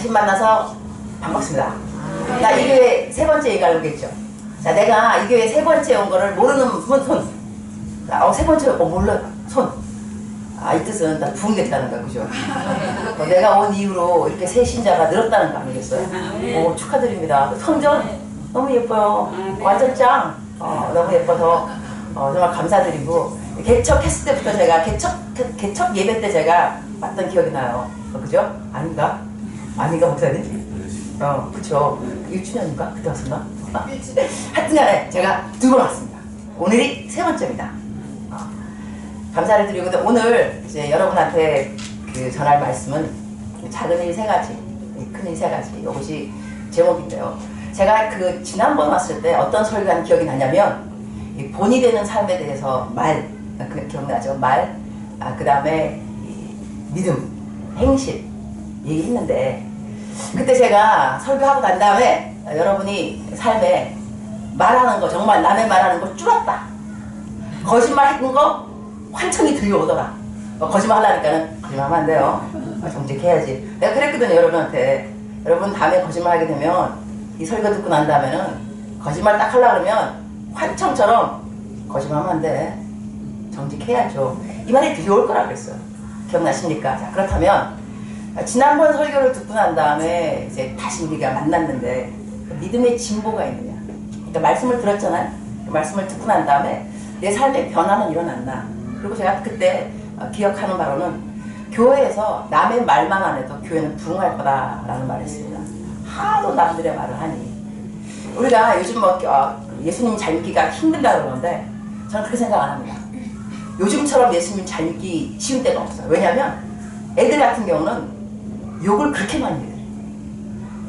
다시 만나서 반갑습니다. 나 이 교회 세 번째 얘기하려고 했죠. 자, 내가 이 교회 세 번째 온 거를 모르는 분 손. 세 번째 몰라 손. 이 뜻은 나 부흥됐다는 거야, 그죠? 내가 온 이후로 이렇게 새 신자가 늘었다는 거 아니겠어요? 축하드립니다. 성전 너무 예뻐요. 완전 짱. 너무 예뻐서 정말 감사드리고, 개척했을 때부터 제가 개척 예배 때 제가 봤던 기억이 나요. 그죠? 아닌가? 아닌가 목사님? 그쵸. 1주년인가? 그때 왔었나? 하여튼 간에 제가 2번 왔습니다. 오늘이 세 번째입니다. 감사를 드리고, 오늘 이제 여러분한테 전할 말씀은 작은 일 3가지, 큰 일 3가지. 이것이 제목인데요. 제가 지난번 왔을 때 어떤 설교한 기억이 나냐면, 본이 되는 삶에 대해서 기억나죠? 그 다음에 믿음, 행실 얘기했는데, 그때 제가 설교하고 난 다음에 여러분이 삶에 말하는 거, 정말 남의 말하는 거 줄었다. 거짓말 했던 거 환청이 들려오더라. 거짓말 하려니까는 거짓말하면 안 돼요. 정직해야지. 내가 그랬거든요, 여러분한테. 여러분 다음에 거짓말 하게 되면, 이 설교 듣고 난 다음에는 거짓말 딱 하려고 그러면 환청처럼 거짓말하면 안 돼. 정직해야죠. 이 말이 들려올 거라 그랬어요. 기억나십니까? 자, 그렇다면 지난번 설교를 듣고 난 다음에 이제 다시 우리가 만났는데 믿음의 진보가 있느냐. 그러니까 말씀을 들었잖아요. 그 말씀을 듣고 난 다음에 내 삶에 변화는 일어났나. 그리고 제가 그때 기억하는 바로는 교회에서 남의 말만 안 해도 교회는 부흥할 거다라는 말을 했습니다. 하도 남들의 말을 하니. 우리가 요즘 예수님 잘 믿기가 힘들다 그러는데 저는 그렇게 생각 안 합니다. 요즘처럼 예수님 잘 믿기 쉬운 때가 없어요. 왜냐하면 애들 같은 경우는 욕을 그렇게 많이 해요.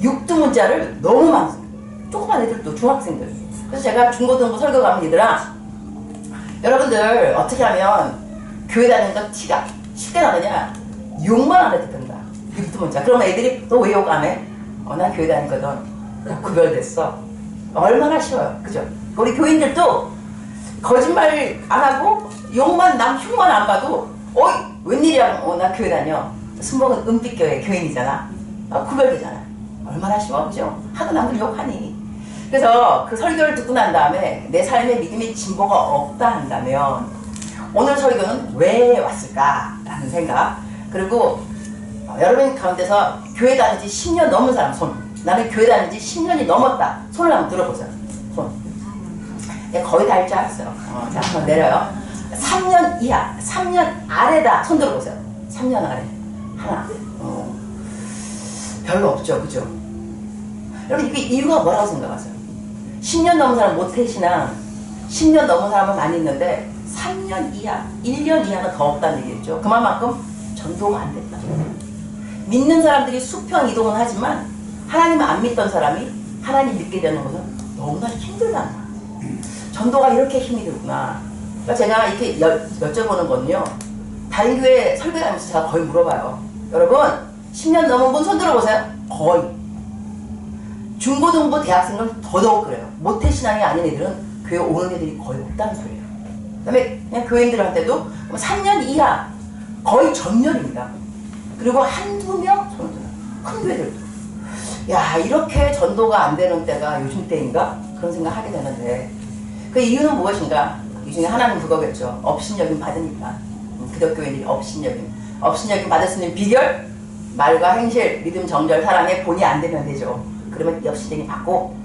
육두문자를 너무 많이 써요. 조그만 애들도, 중학생들. 그래서 제가 중고등부 설교 가면 얘들아, 여러분들 어떻게 하면 교회 다니는 거 티가 쉽게 나느냐? 욕만 안 해도 된다. 육두문자. 그러면 애들이 너 왜 욕 안 해? 난 교회 다니거든. 구별됐어. 얼마나 쉬워요. 그죠? 우리 교인들도 거짓말 안 하고 욕만, 남 흉만 안 봐도 웬일이야? 나 교회 다녀. 순복은 은빛교회 교인이잖아. 구별되잖아. 얼마나 쉬워, 그죠? 하도 남들 욕하니. 그래서 그 설교를 듣고 난 다음에 내 삶에 믿음의 진보가 없다 한다면 오늘 설교는 왜 왔을까라는 생각. 그리고 여러분 가운데서 교회 다닌 지 10년 넘은 사람 손. 나는 교회 다닌 지 10년이 넘었다. 손을 한번 들어보세요. 손. 거의 다 할 줄 알았어요. 자, 한번 내려요. 3년 이하, 3년 아래다. 손 들어보세요. 3년 아래. 하나. 별로 없죠. 그죠? 여러분, 이게 이유가 뭐라고 생각하세요? 10년 넘은 사람 모태신앙, 10년 넘은 사람은 많이 있는데 3년 이하, 1년 이하는 더 없다는 얘기겠죠. 그만큼 전도가 안 됐다. 믿는 사람들이 수평 이동은 하지만 하나님을 안 믿던 사람이 하나님 믿게 되는 것은 너무나 힘들다. 전도가 이렇게 힘이 들구나. 그러니까 제가 이렇게 여쭤보는 거는요. 다른 교회 설교하면서 제가 거의 물어봐요. 여러분 10년 넘은 분 손 들어보세요. 거의. 중고등부 대학생은 더더욱 그래요. 모태신앙이 아닌 애들은 교회 오는 애들이 거의 없다는 소리예요. 그 다음에 그냥 교인들한테도 3년 이하 거의 전년입니다. 그리고 한두 명 손을 들어요. 큰 교회들도. 야, 이렇게 전도가 안 되는 때가 요즘 때인가? 그런 생각 하게 되는데 그 이유는 무엇인가? 이 중에 하나는 그거겠죠. 업신여김 받으니까. 기독교인들이 업신여김 받을 수 있는 비결? 말과 행실, 믿음, 정절, 사랑에 본이 안 되면 되죠. 그러면 업신여김 받고,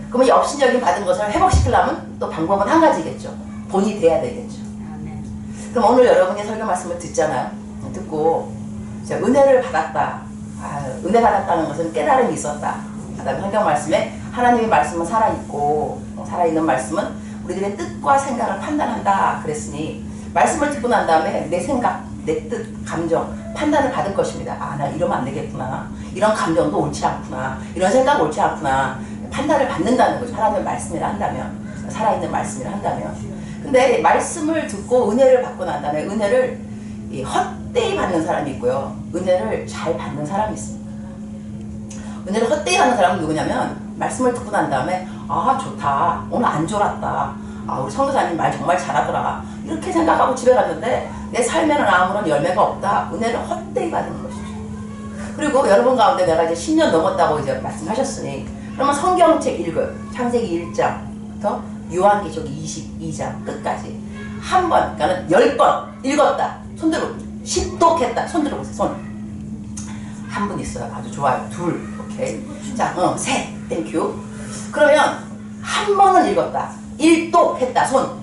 그러면 이 업신여김 받은 것을 회복시키려면 또 방법은 한 가지겠죠. 본이 돼야 되겠죠. 그럼 오늘 여러분의 설교 말씀을 듣잖아요. 듣고 은혜를 받았다. 은혜 받았다는 것은 깨달음이 있었다. 그 다음에 성경 말씀에 하나님의 말씀은 살아있고, 살아있는 말씀은 우리들의 뜻과 생각을 판단한다 그랬으니 말씀을 듣고 난 다음에 내 생각, 내 뜻, 감정, 판단을 받을 것입니다. 나 이러면 안 되겠구나. 이런 감정도 옳지 않구나. 이런 생각 옳지 않구나. 판단을 받는다는 거죠. 하나님의 말씀이라 한다면. 살아있는 말씀이라 한다면. 근데 말씀을 듣고 은혜를 받고 난 다음에 은혜를 헛되이 받는 사람이 있고요. 은혜를 잘 받는 사람이 있습니다. 은혜를 헛되이 받는 사람은 누구냐면 말씀을 듣고 난 다음에 좋다. 오늘 안 졸았다. 우리 선교사님 말 정말 잘하더라. 이렇게 생각하고 집에 갔는데 내 삶에는 아무런 열매가 없다. 은혜를 헛되이 받는 것이죠. 그리고 여러분 가운데 내가 이제 10년 넘었다고 이제 말씀하셨으니, 그러면 성경책 읽어요. 창세기 1장부터 요한계시록 22장 끝까지 한 번, 그러니까 10번 읽었다. 손 들어. 십독했다. 손 들어보세요. 손. 한 분 있어요. 아주 좋아요. 둘. 오케이. 자, 셋. 땡큐. 그러면 한 번은 읽었다. 일독했다. 손.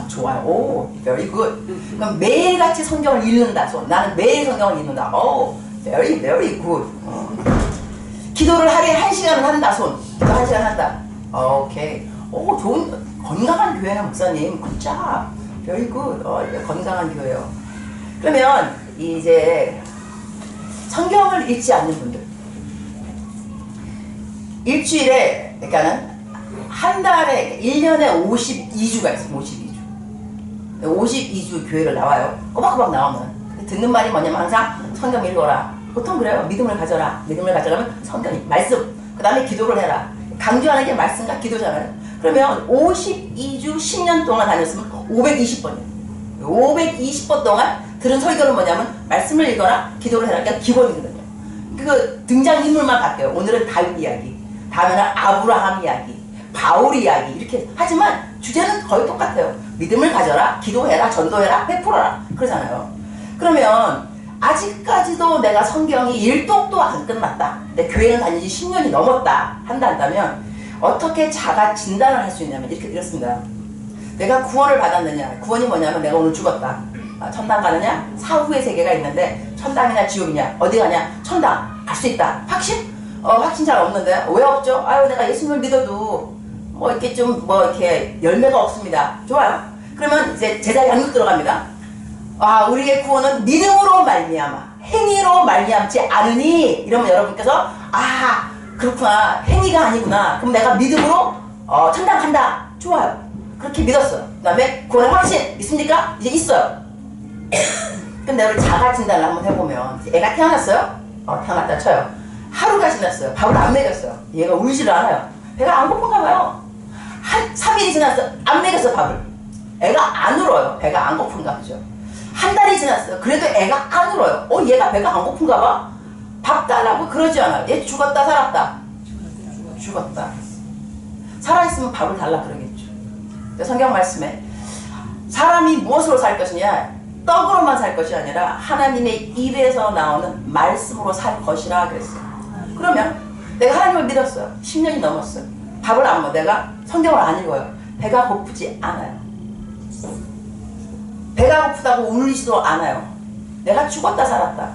좋아요. 오, very good. 그럼 매일같이 성경을 읽는다. 손. 나는 매일 성경을 읽는다. 오, very, very good. 기도를 하루에 1시간을 한다. 손. 기도 1시간 한다. 오케이. 오, 좋은, 건강한 교회는 목사님. 굿잡. very good. 건강한 교회요. 그러면 이제 성경을 읽지 않는 분들. 일주일에, 그러니까는 한 달에, 1년에 52주가 있어요. 52주. 52주 교회를 나와요. 꼬박꼬박 나오면. 듣는 말이 뭐냐면 항상 성경 읽어라. 보통 그래요. 믿음을 가져라. 믿음을 가져라면 성경, 말씀. 그 다음에 기도를 해라. 강조하는 게 말씀과 기도잖아요. 그러면 52주 10년 동안 다녔으면 520번이에요. 520번 동안 들은 설교는 뭐냐면 말씀을 읽어라. 기도를 해라. 그러니까 기본이거든요. 그 등장인물만 바뀌어요. 오늘은 다윗 이야기. 다음에는 아브라함 이야기. 바울 이야기. 이렇게 하지만 주제는 거의 똑같아요. 믿음을 가져라, 기도해라, 전도해라, 베풀어라. 그러잖아요. 그러면 아직까지도 내가 성경이 1독도 안 끝났다. 내 교회는 다닌 지 10년이 넘었다. 한다면 어떻게 자가 진단을 할 수 있냐면 이렇습니다. 내가 구원을 받았느냐. 구원이 뭐냐면 내가 오늘 죽었다. 천당 가느냐? 사후의 세계가 있는데 천당이냐 지옥이냐? 어디 가냐? 천당 갈 수 있다. 확신? 확신 잘 없는데. 왜 없죠? 아유, 내가 예수님을 믿어도 뭐 이렇게 좀 이렇게 열매가 없습니다. 좋아요. 그러면 이제 제자 양육 들어갑니다. 우리의 구원은 믿음으로 말미암아 행위로 말미암지 않으니, 이러면 여러분께서 그렇구나, 행위가 아니구나. 그럼 내가 믿음으로 천당 간다. 좋아요. 그렇게 믿었어요. 그 다음에 구원의 확신 있습니까? 이제 있어요. 그럼 내가 자가 진단을 한번 해보면, 애가 태어났어요? 태어났다 쳐요. 하루가 지났어요. 밥을 안 먹였어요. 얘가 울지를 않아요. 배가 안 고픈가 봐요. 한 3일이 지났어요. 안 먹였어, 밥을. 애가 안 울어요. 배가 안 고픈가 보죠. 한 달이 지났어요. 그래도 애가 안 울어요. 얘가 배가 안 고픈가 봐? 밥 달라고 그러지 않아요. 얘 죽었다 살았다. 죽었다. 살아있으면 밥을 달라 그러겠죠. 성경 말씀에 사람이 무엇으로 살 것이냐, 떡으로만 살 것이 아니라 하나님의 입에서 나오는 말씀으로 살 것이라 그랬어요. 그러면 내가 하나님을 믿었어요. 10년이 넘었어요. 밥을 안 먹어. 내가 성경을 안 읽어요. 배가 고프지 않아요. 배가 고프다고 울리지도 않아요. 내가 죽었다 살았다.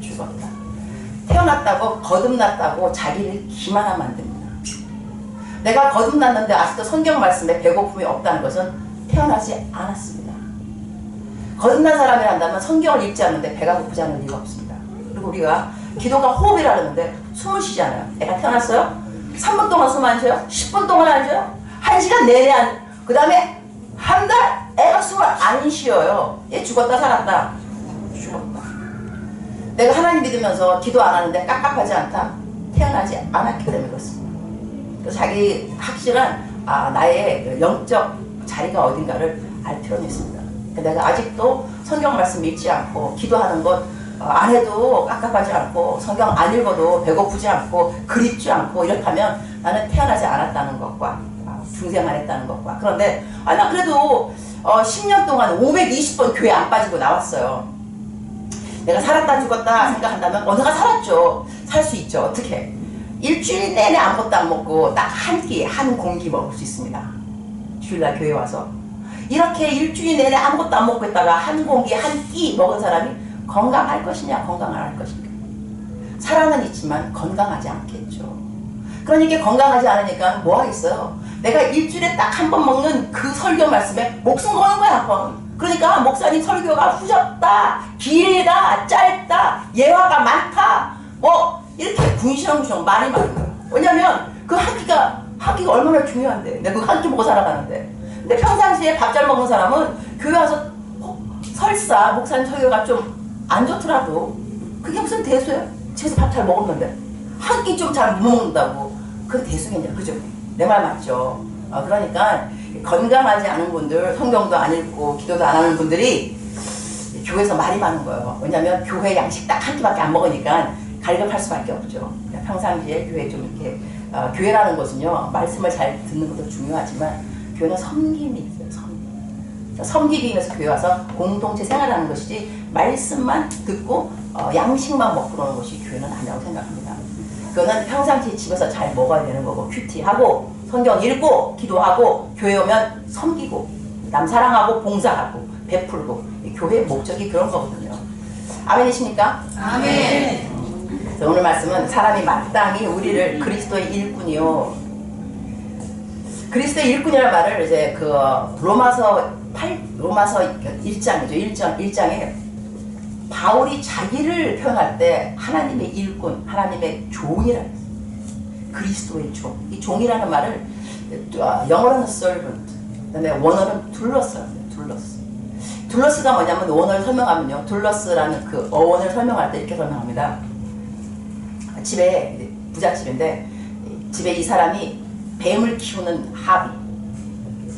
죽었다. 태어났다고 거듭났다고 자기를 기만하면 안 됩니다. 내가 거듭났는데 아직도 성경 말씀에 배고픔이 없다는 것은 태어나지 않았습니다. 거듭난 사람이 한다면 성경을 읽지 않는데 배가 고프지 않을 리가 없습니다. 그리고 우리가 기도가 호흡이라 그러는데 숨을 쉬지 않아요. 애가 태어났어요? 3분 동안 숨 안 쉬어요? 10분 동안 안 쉬어요? 1시간 내내 그 다음에 한 달 애가 숨을 안 쉬어요. 얘 죽었다 살았다. 죽었다. 내가 하나님 믿으면서 기도 안 하는데 깝깝하지 않다. 태어나지 않았기 때문에 그렇습니다. 그래서 자기 확실한 나의 영적 자리가 어딘가를 알 필요는 있습니다. 내가 아직도 성경 말씀 읽지 않고 기도하는 것 안 해도 깝깝하지 않고 성경 안 읽어도 배고프지 않고 그립지 않고 이렇다면 나는 태어나지 않았다는 것과 중생 안 했다는 것과. 그런데 나 그래도 10년 동안 520번 교회 안 빠지고 나왔어요. 내가 살았다 죽었다 생각한다면 내가 살았죠. 살 수 있죠. 어떻게? 일주일 내내 아무것도 안 먹고 딱 한 끼, 한 공기 먹을 수 있습니다. 주일날 교회 와서 이렇게 일주일 내내 아무것도 안 먹고 있다가 한 공기, 한 끼 먹은 사람이 건강할 것이냐 건강 안 할 것인가. 살아는 있지만 건강하지 않겠죠. 그러니까 건강하지 않으니까 뭐 하겠어요. 내가 일주일에 딱 한 번 먹는 그 설교 말씀에 목숨 거는 거야 한 번. 그러니까 목사님 설교가 후졌다, 길다, 짧다, 예화가 많다, 뭐 이렇게 궁시렁궁시렁 말이 많은 거야. 왜냐면 그 한 끼가 얼마나 중요한데. 내가 그 한 끼 먹고 살아가는데. 근데 평상시에 밥 잘 먹는 사람은 교회 와서 설사 목사님 설교가 좀 안 좋더라도 그게 무슨 대수예요? 집에서 밥 잘 먹었는데 한 끼 좀 잘 못 먹는다고 그게 대수겠냐. 그죠? 내 말 맞죠? 그러니까 건강하지 않은 분들, 성경도 안 읽고 기도도 안 하는 분들이 교회에서 말이 많은 거예요. 왜냐면 교회 양식 딱 한 끼밖에 안 먹으니까 갈급할 수밖에 없죠. 평상시에 교회 좀 이렇게 교회라는 것은요 말씀을 잘 듣는 것도 중요하지만 교회는 섬김이 있어요. 섬기기 위해서 교회 와서 공동체 생활하는 것이지 말씀만 듣고 양식만 먹고 그러는 것이 교회는 아니라고 생각합니다. 그거는 평상시에 집에서 잘 먹어야 되는 거고 큐티하고 성경 읽고 기도하고 교회 오면 섬기고 남 사랑하고 봉사하고 베풀고 교회의 목적이 그런 거거든요. 아멘이십니까? 아멘. 오늘 말씀은 사람이 마땅히 우리를 그리스도의 일꾼이요. 그리스도의 일꾼이라는 말을 이제 그 로마서 1장이죠. 1장에 바울이 자기를 표현할 때 하나님의 일꾼, 하나님의 종이라는 그리스도의 종. 이 종이라는 말을 영어로는 servant, 그다음에 원어는 둘러스라고 해요. 둘러스가 뭐냐면 원어를 설명하면요. 둘러스라는 그 어원을 설명할 때 이렇게 설명합니다. 집에 부잣집인데 집에 이 사람이 뱀을 키우는 합의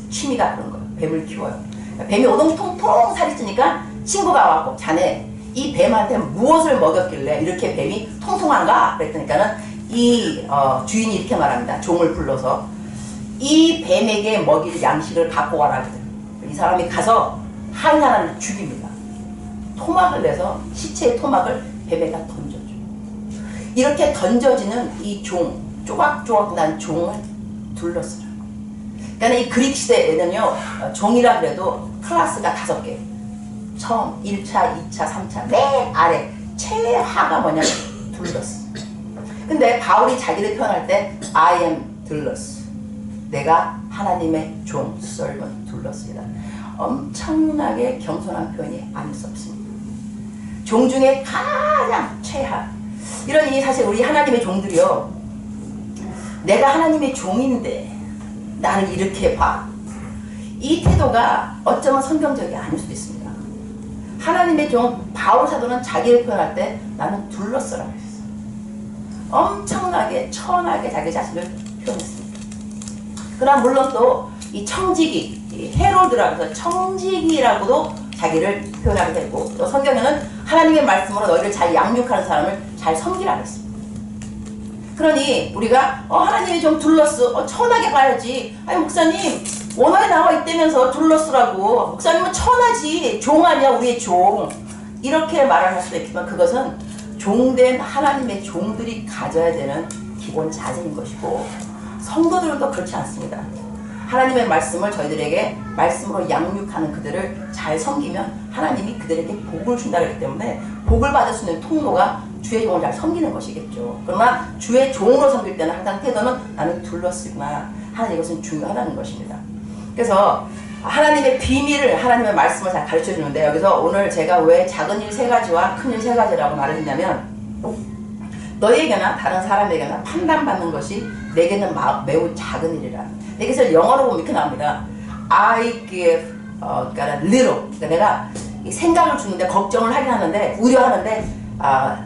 취미가 그런 거예요. 뱀을 키워요. 뱀이 오동통통 살이 찌니까 친구가 와서 자네 이 뱀한테 무엇을 먹였길래 이렇게 뱀이 통통한가? 그랬더니까는 이 주인이 이렇게 말합니다. 종을 불러서 이 뱀에게 먹일 양식을 갖고 와라 그래요. 이 사람이 가서 한 사람을 죽입니다. 토막을 내서 시체의 토막을 뱀에다 던져줘. 이렇게 던져지는 이 종, 조각조각 난 종을 둘러쓰라. 그러니까 이 그릭 시대에는요, 종이라 그래도 클래스가 5개. 처음, 1차, 2차, 3차, 맨 아래, 최하가 뭐냐면 둘러스. 근데 바울이 자기를 표현할 때 I am 둘러스. 내가 하나님의 종, servant, 둘러스이다. 엄청나게 겸손한 표현이 아닐 수 없습니다. 종 중에 가장 최하. 이러니 사실 우리 하나님의 종들이요. 내가 하나님의 종인데 나를 이렇게 봐. 이 태도가 어쩌면 성경적이 아닐 수도 있습니다. 하나님의 종 바울 사도는 자기를 표현할 때 나는 둘러쓰라고 했어요. 엄청나게 천하게 자기 자신을 표현했습니다. 그러나 물론 또 이 청지기, 헤로드라고 해서 청지기라고도 자기를 표현하게 되고 또 성경에는 하나님의 말씀으로 너희를 잘 양육하는 사람을 잘 섬기라고 했습니다. 그러니 우리가 하나님이 좀 둘러쓰 천하게 봐야지. 아니 목사님 원어에 나와 있다면서 둘러쓰라고. 목사님은 천하지 종 아니야 우리의 종. 이렇게 말을 할 수도 있지만 그것은 종된 하나님의 종들이 가져야 되는 기본 자세인 것이고 성도들은 또 그렇지 않습니다. 하나님의 말씀을 저희들에게 말씀으로 양육하는 그들을 잘 섬기면 하나님이 그들에게 복을 준다 그랬기 때문에 복을 받을 수 있는 통로가 주의 종을 잘 섬기는 것이겠죠. 그러나 주의 종으로 섬길 때는 항상 태도는 나는 둘러쓰구나 하는 이것은 중요하다는 것입니다. 그래서 하나님의 비밀을 하나님의 말씀을 잘 가르쳐 주는데 여기서 오늘 제가 왜 작은 일 3가지와 큰 일 3가지라고 말을 했냐면 너희에게나 다른 사람에게나 판단받는 것이 내게는 매우 작은 일이라. 여기서 영어로 보면 이렇게 나옵니다. I give 그러니까 little. 그러니까 내가 생각을 주는데 걱정을 하긴 하는데 우려하는데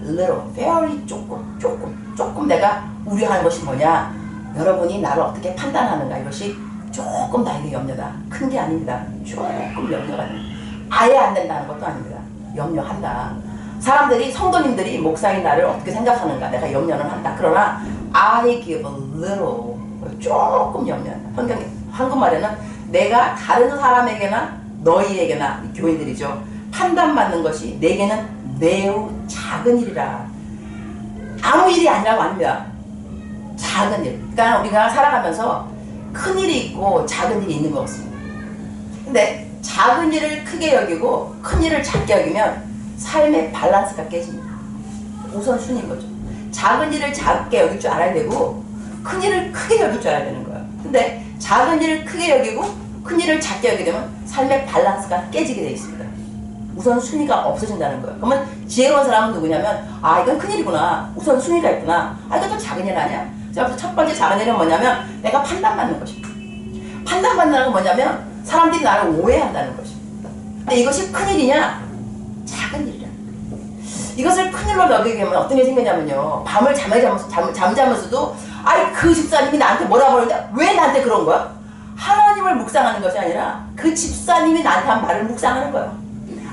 little, very 조금 내가 우려하는 것이 뭐냐. 여러분이 나를 어떻게 판단하는가. 이것이 조금 나에게 염려다. 큰 게 아닙니다. 조금 염려가 됩니다. 아예 안 된다는 것도 아닙니다. 염려한다. 사람들이 성도님들이 목사인 나를 어떻게 생각하는가 내가 염려는 한다. 그러나 I give a little 조금 염려한다. 한국말에는 내가 다른 사람에게나 너희에게나 교인들이죠. 판단받는 것이 내게는 매우 작은 일이라. 아무 일이 아니라고 아닙니다. 작은 일. 그러니까 우리가 살아가면서 큰 일이 있고 작은 일이 있는 것 같습니다. 근데 작은 일을 크게 여기고 큰 일을 작게 여기면 삶의 밸런스가 깨집니다. 우선순위인 거죠. 작은 일을 작게 여길 줄 알아야 되고 큰 일을 크게 여길 줄 알아야 되는 거예요. 근데 작은 일을 크게 여기고 큰 일을 작게 여기게 되면 삶의 밸런스가 깨지게 되어 있습니다. 우선순위가 없어진다는 거예요. 그러면 지혜로운 사람은 누구냐면 이건 큰일이구나. 우선순위가 있구나. 이건 또 작은 일 아니야. 그래서 첫 번째 작은 일은 뭐냐면 내가 판단받는 것입니다. 판단받는 건 뭐냐면 사람들이 나를 오해한다는 것입니다. 근데 이것이 큰일이냐? 작은 일이라. 이것을 큰일로 여기게 되면 어떤 일이 생기냐면요. 밤을 잠자면서도 그 집사님이 나한테 뭐라고 그러는데 왜 나한테 그런 거야? 하나님을 묵상하는 것이 아니라 그 집사님이 나한테 한 말을 묵상하는 거예요.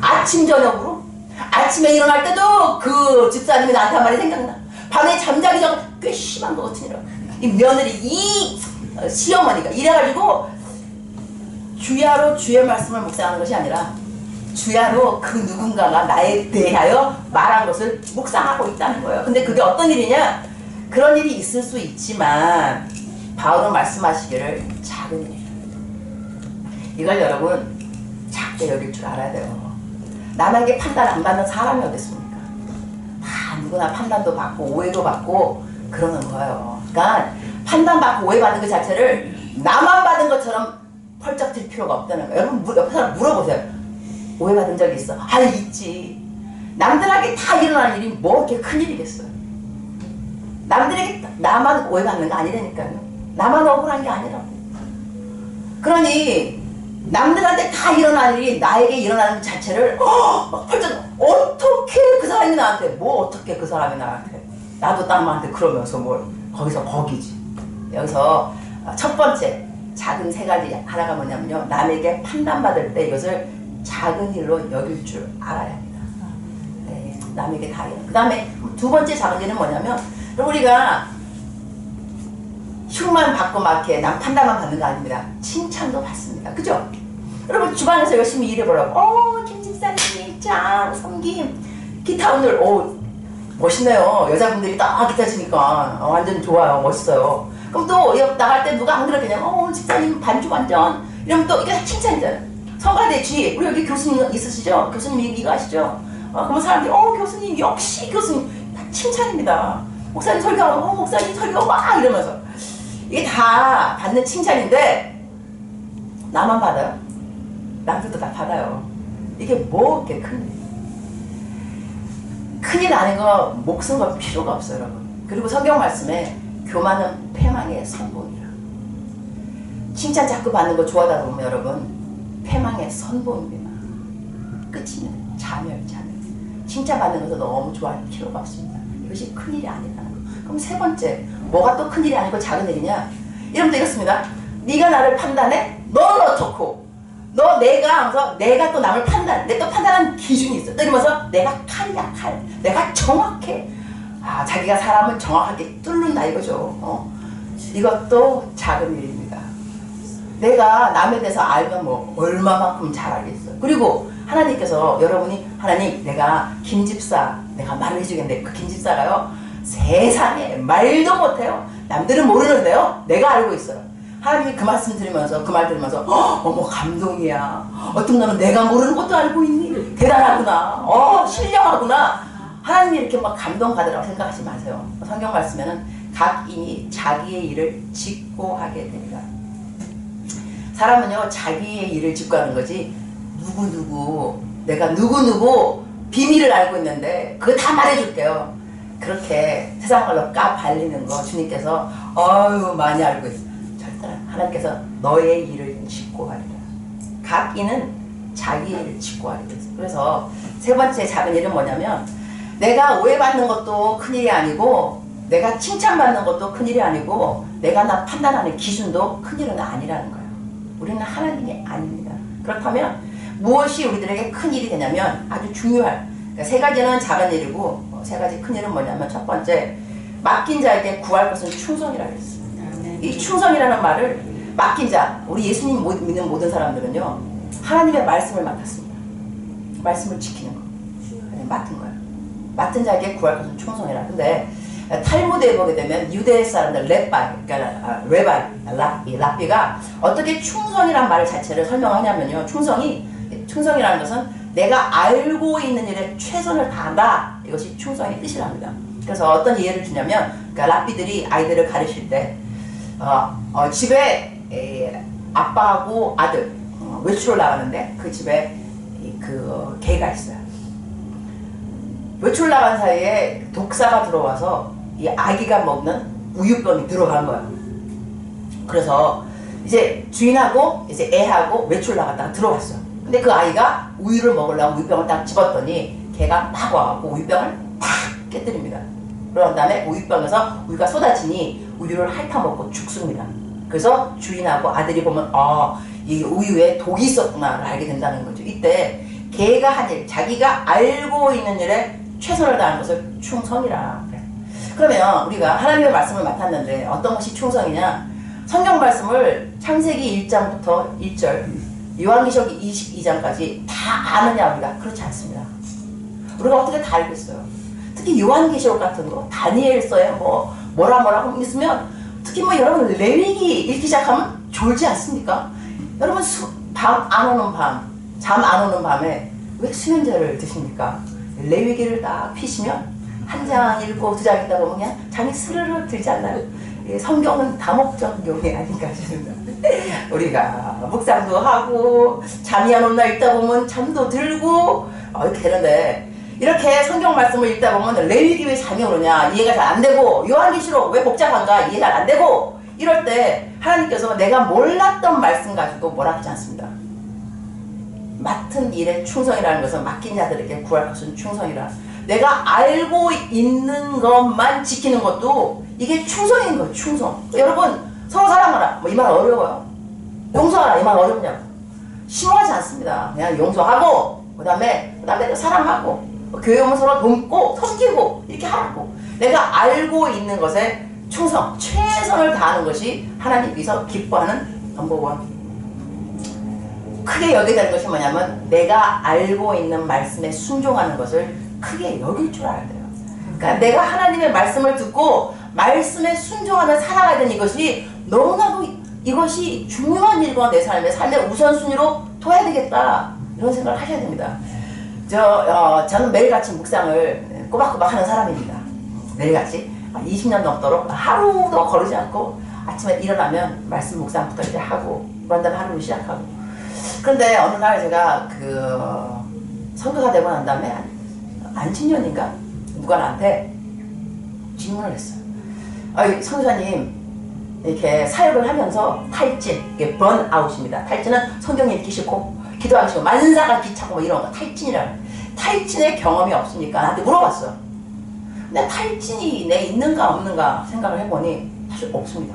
아침 저녁으로 아침에 일어날 때도 그 집사님이 나한테 한 말이 생각나. 밤에 잠자기 전 꽤 심한 것 같으니라. 이 며느리 이 시어머니가 이래가지고 주야로 주의 말씀을 묵상하는 것이 아니라 주야로 그 누군가가 나에 대하여 말한 것을 묵상하고 있다는 거예요. 근데 그게 어떤 일이냐? 그런 일이 있을 수 있지만 바울은 말씀하시기를 작은 일이라. 이걸 여러분 작게 여길 줄 알아야 돼요. 남에게 판단 안 받는 사람이 어디 있습니까? 다 누구나 판단도 받고 오해도 받고 그러는 거예요. 그러니까 판단받고 오해받는 그 자체를 나만 받은 것처럼 펄쩍 들 필요가 없다는 거예요. 여러분 옆에 사람 물어보세요. 오해받은 적이 있어? 아, 있지. 남들에게 다 일어나는 일이 뭐 이렇게 큰일이겠어요. 남들에게 나만 오해받는 거 아니라니까요. 나만 억울한 게 아니라고. 그러니 남들한테 다 일어나는 일이 나에게 일어나는 자체를 막 펄쩍 어떻게 그 사람이 나한테 뭐 어떻게 그 사람이 나한테 나도 남한테 그러면서 뭘 거기서 거기지. 여기서 첫 번째 작은 세 가지 하나가 뭐냐면요. 남에게 판단받을 때 이것을 작은 일로 여길 줄 알아야 합니다. 네, 남에게 다 일. 그 다음에 두 번째 작은 일은 뭐냐면 우리가 흉만 받고 막 이렇게 남 판단만 받는 거 아닙니다. 칭찬도 받습니다. 그죠? 여러분 주방에서 열심히 일해보라고 김집사님 짱 섬김 기타 오늘 멋있네요. 여자분들이 딱 기타 치니까 완전 좋아요. 멋있어요. 그럼 또 나갈 때 누가 안 그러겠냐? 집사님 반주 완전 이러면 또 이게 칭찬이잖아요. 성가대 주위 우리 여기 교수님 있으시죠? 교수님 이거 아시죠? 그러면 사람들이 교수님 역시 교수님 다 칭찬입니다. 목사님 설교하면 목사님 설교 막 이러면서 이게 다 받는 칭찬인데 나만 받아요? 남들도 다 받아요. 이게 뭐 이렇게 큰일 아닌 거 목숨 걸 필요가 없어요, 여러분. 그리고 성경 말씀에 교만은 패망의 선봉이라. 칭찬 자꾸 받는 거 좋아하다 보면 여러분 패망의 선봉입니다. 끝입니다. 자멸. 칭찬 받는 것도 너무 좋아할 필요가 없습니다. 이것이 큰일이 아니라는 거. 그럼 세 번째 뭐가 또 큰일이 아니고 작은 일이냐? 이러면 되겠습니다. 네가 나를 판단해? 너는 어떻고? 내가 또 남을 내 또 판단하는 기준이 있어. 이러면서 내가 칼이야, 칼. 내가 정확해. 자기가 사람을 정확하게 뚫는다 이거죠. 이것도 작은 일입니다. 내가 남에 대해서 알면 뭐 얼마만큼 잘 알겠어. 그리고 하나님께서 하나님 내가 김집사 내가 말을 해주겠는데 그 김집사가요 세상에 말도 못해요. 남들은 모르는데요 내가 알고 있어요. 하나님이 그 말씀 들으면서 그 말 들으면서 어머 감동이야. 어떤 너는 내가 모르는 것도 알고 있니? 대단하구나. 신령하구나. 하나님이 이렇게 막 감동받으라고 생각하지 마세요. 성경 말씀에는 각 인이 자기의 일을 짓고 하게 되니라. 사람은요 자기의 일을 짓고 하는 거지 내가 누구 비밀을 알고 있는데 그거 다 말해줄게요. 그렇게 세상 말로 까발리는 거 주님께서 많이 알고 있어. 하나님께서 너의 일을 짓고 하리라. 각 이는 자기 일을 짓고 하리라. 그래서 세 번째 작은 일은 뭐냐면 내가 오해받는 것도 큰일이 아니고 내가 칭찬받는 것도 큰일이 아니고 내가 나 판단하는 기준도 큰일은 아니라는 거예요. 우리는 하나님이 아닙니다. 그렇다면 무엇이 우리들에게 큰일이 되냐면 아주 중요한 그러니까 세 가지는 작은 일이고 세 가지 큰일은 뭐냐면 첫 번째 맡긴 자에게 구할 것은 충성이라고 했습니다. 이 충성이라는 말을 맡긴 자, 우리 예수님 믿는 모든 사람들은요 하나님의 말씀을 맡았습니다. 말씀을 지키는 거 맡은 거예요. 맡은 자에게 구할 것은 충성이라. 근데 탈무드에 보게 되면 유대 사람들 랍비가 어떻게 충성이란 말 자체를 설명하냐면요 충성이라는 것은 내가 알고 있는 일에 최선을 다한다. 이것이 충성의 뜻이랍니다. 그래서 어떤 예를 주냐면 랍비들이 아이들을 가르칠 때 집에 아빠하고 아들 외출을 나가는데 그 집에 그 개가 있어요. 외출 나간 사이에 독사가 들어와서 이 아기가 먹는 우유병이 들어간 거야. 그래서 이제 주인하고 이제 애하고 외출 나갔다가 들어왔어. 근데 그 아이가 우유를 먹으려고 우유병을 딱 집었더니 개가 막 와갖고 우유병을 팍 깨뜨립니다. 그런 다음에 우유병에서 우유가 쏟아지니 우유를 핥아먹고 죽습니다. 그래서 주인하고 아들이 보면 이 우유에 독이 있었구나를 알게 된다는 거죠. 이때 걔가 한 일, 자기가 알고 있는 일에 최선을 다하는 것을 충성이라. 그래. 그러면 우리가 하나님의 말씀을 맡았는데 어떤 것이 충성이냐? 성경 말씀을 창세기 1장부터 1절, 요한계시록 22장까지 다 아느냐 우리가? 그렇지 않습니다. 우리가 어떻게 다 알겠어요? 특히 요한계시록 같은 거, 다니엘서에 뭐라 있으면 특히 여러분 레위기 읽기 시작하면 졸지 않습니까? 여러분 밤 안 오는 밤, 잠 안 오는 밤에 왜 수면제를 드십니까? 레위기를 딱 피시면 한 장 읽고 2장 읽다 보면 그냥 잠이 스르르 들지 않나요? 성경은 다목적용이 아닌가 싶습니다. 우리가 묵상도 하고 잠이 안 온 날 읽다 보면 잠도 들고 이렇게 되는데, 이렇게 성경 말씀을 읽다 보면 레위기 왜 잠이 오느냐 이해가 잘 안 되고, 요한계시록 왜 복잡한가 이해 잘 안 되고, 이럴 때 하나님께서 내가 몰랐던 말씀 가지고 뭐라 하지 않습니다. 맡은 일에 충성이라는 것은 맡긴 자들에게 구할 것은 충성이라. 내가 알고 있는 것만 지키는 것도 이게 충성인 거예요. 충성. 여러분 서로 사랑하라 이 말 어려워요. 용서하라 이 말 어렵냐고. 심오하지 않습니다. 그냥 용서하고 그 다음에 사랑하고 교회 오면 서로 돕고 섬기고 이렇게 하라고. 내가 알고 있는 것에 충성, 최선을 다하는 것이 하나님께서 기뻐하는 넘버원. 크게 여기게 되는 것이 뭐냐면 내가 알고 있는 말씀에 순종하는 것을 크게 여길 줄 알아야 돼요. 그러니까 내가 하나님의 말씀을 듣고 말씀에 순종하며 살아가야 되는 이것이 너무나도 이것이 중요한 일과 내 삶의 우선순위로 둬야 되겠다, 이런 생각을 하셔야 됩니다. 저는 매일같이 묵상을 꼬박꼬박 하는 사람입니다. 매일같이 20년 넘도록 하루도 거르지 않고 아침에 일어나면 말씀 묵상부터 이제 하고 그런 다음에 하루를 시작하고. 그런데 어느 날 제가 선교사 되고 난 다음에 안친년인가 누가 나한테 질문을 했어요. 선교사님 이렇게 사역을 하면서 탈진, 이게 번아웃입니다. 탈진은 성경 읽기 싫고 기도하기 싫고 만사가 귀찮고 이런 거 탈진이라는. 탈진의 경험이 없으니까 나한테 물어봤어. 근데 탈진이 내 있는가 없는가 생각을 해보니 사실 없습니다.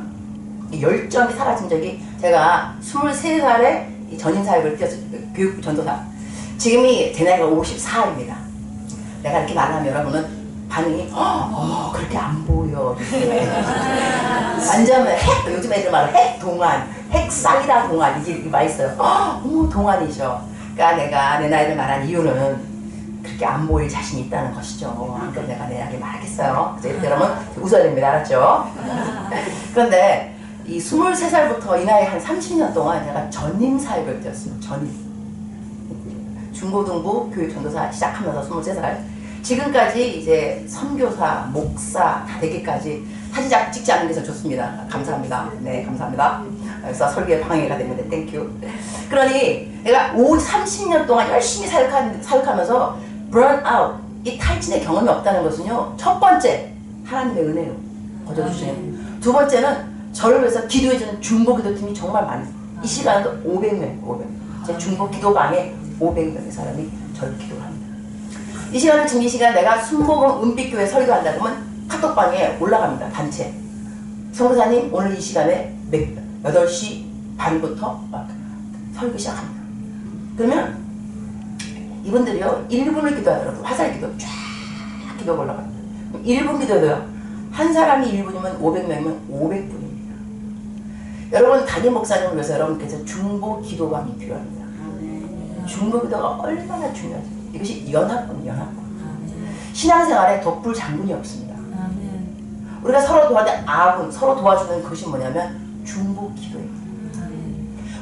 열정이 사라진 적이, 제가 23살에 전임 사역을 뛰었어요. 교육 전도사. 지금이 제 나이가 54입니다. 내가 이렇게 말하면 여러분은 반응이 그렇게 안 보여. 완전 요즘 애들 말은 핵동안, 핵싹이다 동안 이게 많이 있어요. 동안이셔. 그러니까 내가 내 나이를 말한 이유는 그렇게 안 보일 자신이 있다는 것이죠. 그럼 내가 내 나이를 말하겠어요. 그래서 이렇게 여러분 웃어야 됩니다. 알았죠? 그런데 이 23살부터 이 나이 한 30년 동안 제가 전임 사역을 뛰었어요. 전임. 중고등부 교육 전도사 시작하면서 23살. 지금까지 이제 선교사, 목사 다 되기까지 사진 찍지 않는 게 더 좋습니다. 감사합니다. 네, 감사합니다. 그래서 설교에 방해가 됩니다. 땡큐. 그러니 내가 30년 동안 열심히 사역하면서 burnout, 이 탈진의 경험이 없다는 것은요, 첫 번째 하나님의 은혜로 거둬주시는. 두 번째는 저를 위해서 기도해주는 중보기도팀이 정말 많아요. 이 시간에도 500명. 제 중보기도방에 500명의 사람이 저를 기도를 합니다. 이 시간은 지금 이 시간 내가 순복음 은빛교회 설교한다 그러면 카톡방에 올라갑니다. 단체. 선교사님 오늘 이 시간에 8시 반부터 설교 시작합니다. 그러면 이분들이요 1분을 기도하요. 여러분 화살 기도 쫙 기도가 올라갑니다. 1분 기도도요. 한 사람이 1분이면 500명이면 500분입니다. 여러분 담임 목사님을 위해서 여러분께서 중보 기도방이 필요합니다. 중보 기도가 얼마나 중요하죠. 이것이 연합군. 신앙생활에 덕불 장군이 없습니다. 우리가 서로 도와주는 아군, 서로 도와주는 것이 뭐냐면 중보 기도예요.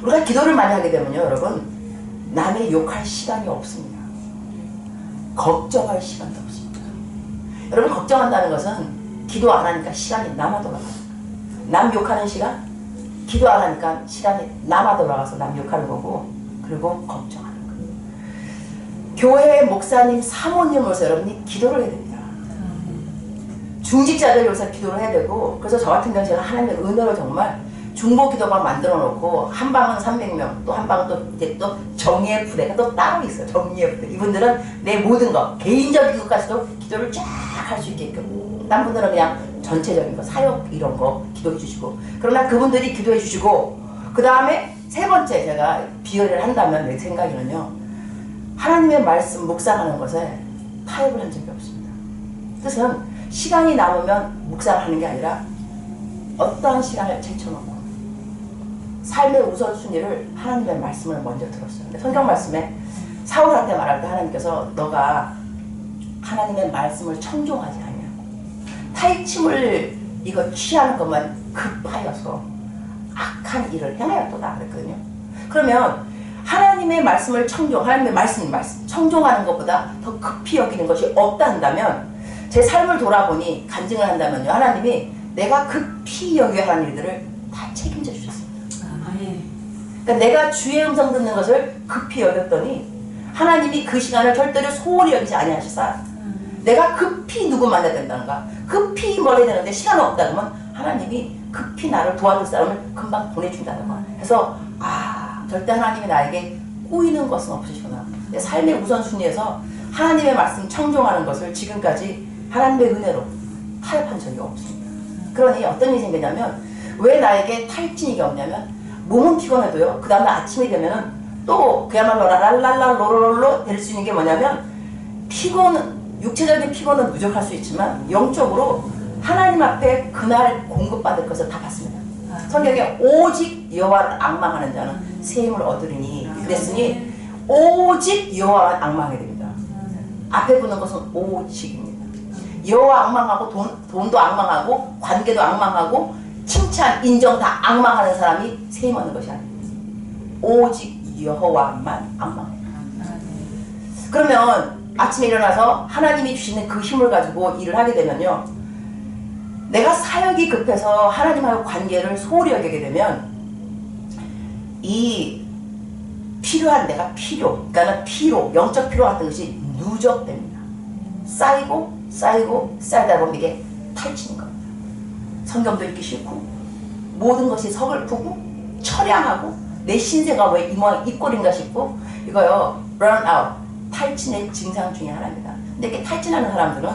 우리가 기도를 많이 하게 되면요, 여러분 남의 욕할 시간이 없습니다. 걱정할 시간도 없습니다. 여러분 걱정한다는 것은 기도 안 하니까 시간이 남아 돌아가요. 남 욕하는 시간, 기도 안 하니까 시간이 남아 돌아가서 남 욕하는 거고, 그리고 걱정하는 거예요. 교회 목사님, 사모님으로서 여러분이 기도를 해야 됩니다. 중직자들 위해서 기도를 해야 되고, 그래서 저 같은 경우는 제가 하나님의 은혜로 정말 중보 기도방 만들어 놓고, 한 방은 300명, 또 한 방은 또 이제 또 정의의 부대가 또 따로 있어요. 정의의 부대. 이분들은 내 모든 것, 개인적인 것까지도 기도를 쫙 할 수 있게끔. 딴 분들은 그냥 전체적인 거, 사역 이런 거 기도해 주시고, 그러나 그분들이 기도해 주시고, 그 다음에 세 번째 제가 비교를 한다면 내 생각에는요, 하나님의 말씀 묵상하는 것에 타협을 한 적이 없습니다. 뜻은 시간이 남으면 묵상하는 게 아니라 어떠한 시간을 제쳐놓고 삶의 우선순위를 하나님의 말씀을 먼저 들었어요. 근데 성경 말씀에 사울한테 말할 때 하나님께서 너가 하나님의 말씀을 청종하지 아니하고 타협침을 이거 취하는 것만 급하여서 악한 일을 행하였도다 그랬거든요. 그러면 하나님의 말씀을 하나님의 말씀 청종하는 것보다 더 급히 여기는 것이 없다 한다면 제 삶을 돌아보니 간증을 한다면요. 하나님이 내가 급히 여겨야 하는 일들을 다 책임져 주셨습니다. 그러니까 내가 주의 음성 듣는 것을 급히 여겼더니 하나님이 그 시간을 절대로 소홀히 여기지 아니하시사 내가 급히 누구 만나야 된다는가 급히 뭘 해야 되는데 시간 없다 그러면 하나님이 급히 나를 도와줄 사람을 금방 보내준다는 거야. 그래서 절대 하나님이 나에게 꼬이는 것은 없으시구나. 내 삶의 우선순위에서 하나님의 말씀 청종하는 것을 지금까지 하나님의 은혜로 타협한 적이 없습니다. 그러니 어떤 일이 생기냐면 왜 나에게 탈진이 없냐면 몸은 피곤해도요. 그 다음날 아침이 되면은 또 그야말로 랄랄랄로로로 될 수 있는 게 뭐냐면 육체적인 피곤은 누적할 수 있지만 영적으로 하나님 앞에 그날 공급받을 것을 다 받습니다. 성경에 오직 여호와를 앙망하는 자는 새 힘을 얻으리니 그랬으니 오직 여호와만 앙망하게 됩니다. 앞에 붙는 것은 오직입니다. 여호와 앙망하고 돈도 앙망하고 관계도 앙망하고 칭찬, 인정 다 앙망하는 사람이 새 힘 얻는 것이 아닙니다. 오직 여호와만 앙망해요. 그러면 아침에 일어나서 하나님이 주시는 그 힘을 가지고 일을 하게 되면요. 내가 사역이 급해서 하나님하고 관계를 소홀히 여기게 되면 이 필요한 내가 그러니까 피로, 영적 피로 같은 것이 누적됩니다. 쌓이다 보면 이게 탈진인 겁니다. 성경도 읽기 싫고 모든 것이 서글프고 처량하고 내 신세가 왜 이 꼴인가 싶고 이거요. burnout, 탈진의 증상 중에 하나입니다. 근데 이렇게 탈진하는 사람들은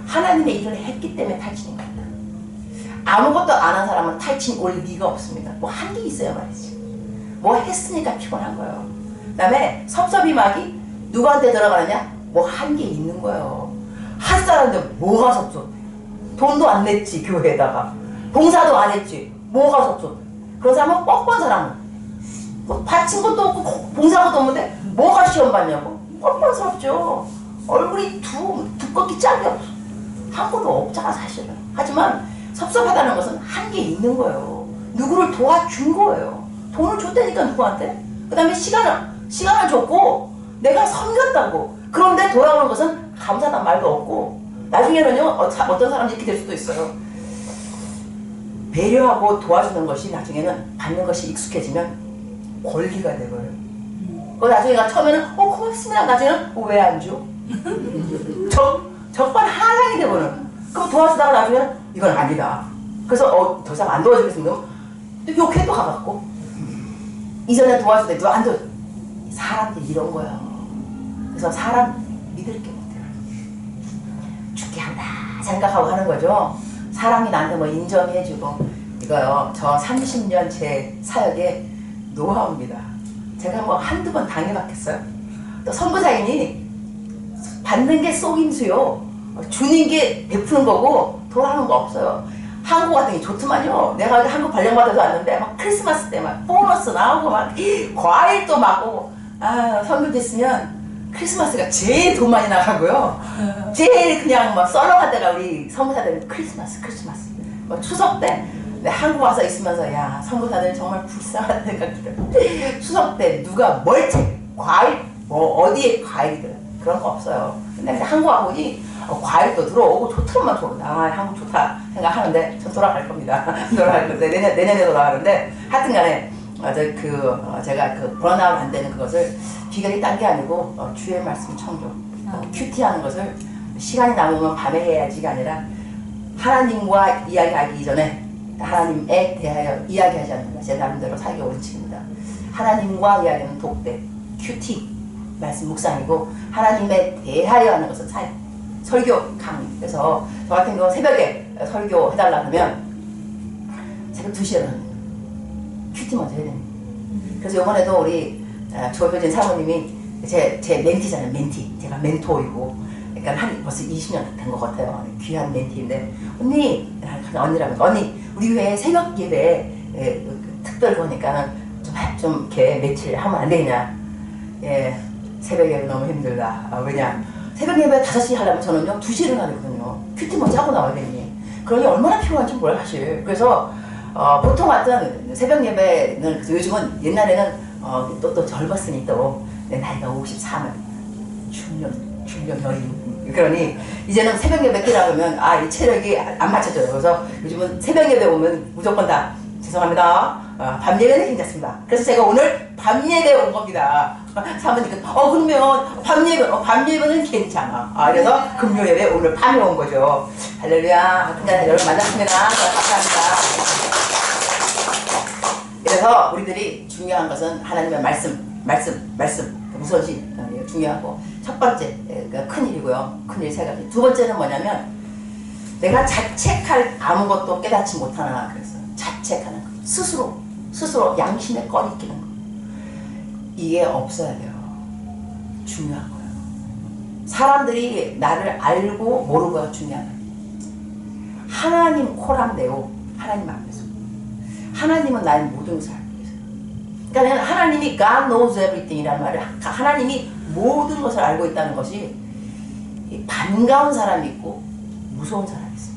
하나님의 일을 했기 때문에 탈진인 겁니다. 아무것도 안 한 사람은 탈진 올 리가 없습니다. 뭐 한 게 있어야 말이지. 뭐 했으니까 피곤한 거예요. 그 다음에 섭섭이막이 누구한테 들어가느냐? 뭐 한 게 있는 거예요. 한 사람인데 뭐가 섭섭해? 돈도 안 냈지 교회에다가. 봉사도 안 했지. 뭐가 섭섭해? 그런 사람은 뻔뻔한 사람은 뭐 바친 것도 없고 봉사한 것도 없는데 뭐가 시험 봤냐고? 뻔뻔스럽죠. 얼굴이 두껍기 짝이 없어. 한 것도 없잖아 사실은. 하지만 섭섭하다는 것은 한 게 있는 거예요. 누구를 도와준 거예요. 돈을 줬다니까 누구한테. 그 다음에 시간을 줬고 내가 섬겼다고. 그런데 돌아오는 것은 감사하다는 말도 없고 나중에는요 어떤 사람이 이렇게 될 수도 있어요. 배려하고 도와주는 것이 나중에는 받는 것이 익숙해지면 권리가 되고요. 그 나중에 처음에는 고맙습니다. 나중에는 왜 안 줘? 적반 하장이 되고는 그럼 도와주다가 나중에는 이건 아니다. 그래서 더 이상 안 도와주겠습니다. 또 욕해 또 가갖고 이전에 도와주대 누가 안 줘. 사람들이 이런 거예요. 그래서 사람 믿을 게 못해요. 죽게 한다 생각하고 하는 거죠. 사람이 나한테 뭐 인정해주고 이거요. 저 30년 제 사역의 노하우입니다. 제가 뭐 한두 번 당해봤겠어요. 또 선교사님이 받는 게 속임수요. 주는 게 베푸는 거고 돌아오는 거 없어요. 한국 같은 게 좋더만요. 내가 한국 발령받아서 왔는데 막 크리스마스 때 막 보너스 나오고 막 과일도 막 선교 됐으면 크리스마스가 제일 돈 많이 나가고요. 제일 그냥 막 썰렁할 때가 우리 선교사들은 크리스마스. 뭐 추석 때 한국 와서 있으면서 야 선교사들 정말 불쌍한 생각이 들어요. 추석 때 누가 뭘 과일 뭐 어디에 과일이든 그런 거 없어요. 근데 한국 와보니 과일도 들어오고 좋더만 한국 좋다 생각하는데 전 돌아갈 겁니다. 돌아갈 건데 내년에 돌아가는데 하여튼간에 제가 그 번아웃 안 되는 그것을 비결이 딴 게 아니고 주의 말씀 청조 큐티하는 것을 시간이 남으면 밤에 해야지가 아니라 하나님과 이야기하기 이전에 하나님에 대하여 이야기하지 않는다. 제 나름대로 살기 원칙입니다. 하나님과 이야기하는 독대 큐티 말씀 묵상이고 하나님에 대하여 하는 것은 설교 강의. 그래서 저 같은 경우 새벽에 설교 해달라 그러면 새벽 2시에 일어납니다. 큐티 먼저 해야 됩니다. 그래서 이번에도 우리 조효진 사모님이 제 멘티잖아요, 멘티. 제가 멘토이고. 그러니까 벌써 20년 된 것 같아요. 귀한 멘티인데. 언니라면, 언니, 우리 왜 새벽 예배, 특별 거니까 좀 이렇게 며칠 하면 안 되냐. 예, 새벽 예배 너무 힘들다. 왜냐. 새벽 예배 5시 하려면 저는요, 2시에 일어나거든요. 큐티 먼저 하고 나와야 되니. 그러니 얼마나 피곤한지 몰라, 사실. 그래서, 보통 같은 새벽 예배는, 요즘은 옛날에는, 또 젊었으니 또, 내 나이가 54면, 중년 여인. 그러니, 이제는 새벽 예배 뛰라고 하면, 이 체력이 안 맞춰져요. 그래서 요즘은 새벽 예배 오면 무조건 다, 죄송합니다. 밤 예배는 괜찮습니다. 그래서 제가 오늘 밤 예배 온 겁니다. 사모님께서 그러면 밤 예배는 괜찮아. 그래서 금요 예배 오늘 밤에 온 거죠. 할렐루야. 그냥 여러분 만났습니다. 감사합니다. 그래서 우리들이 중요한 것은 하나님의 말씀 우선시 중요하고 첫 번째 큰 일이고요. 큰 일 세 가지. 두 번째는 뭐냐면 내가 자책할 아무것도 깨닫지 못하나 그래서 자책하는 거. 스스로 양심에 꺼리 끼는 거. 이게 없어야 돼요. 중요한 거예요. 사람들이 나를 알고 모르고가 중요한 거예요. 하나님 코랑내오 하나님 앞에서 하나님은 나의 모든 것을 알고 계세요. 그러니까 하나님이 God knows everything이라는 말을 하나님이 모든 것을 알고 있다는 것이 반가운 사람이 있고 무서운 사람이 있어요.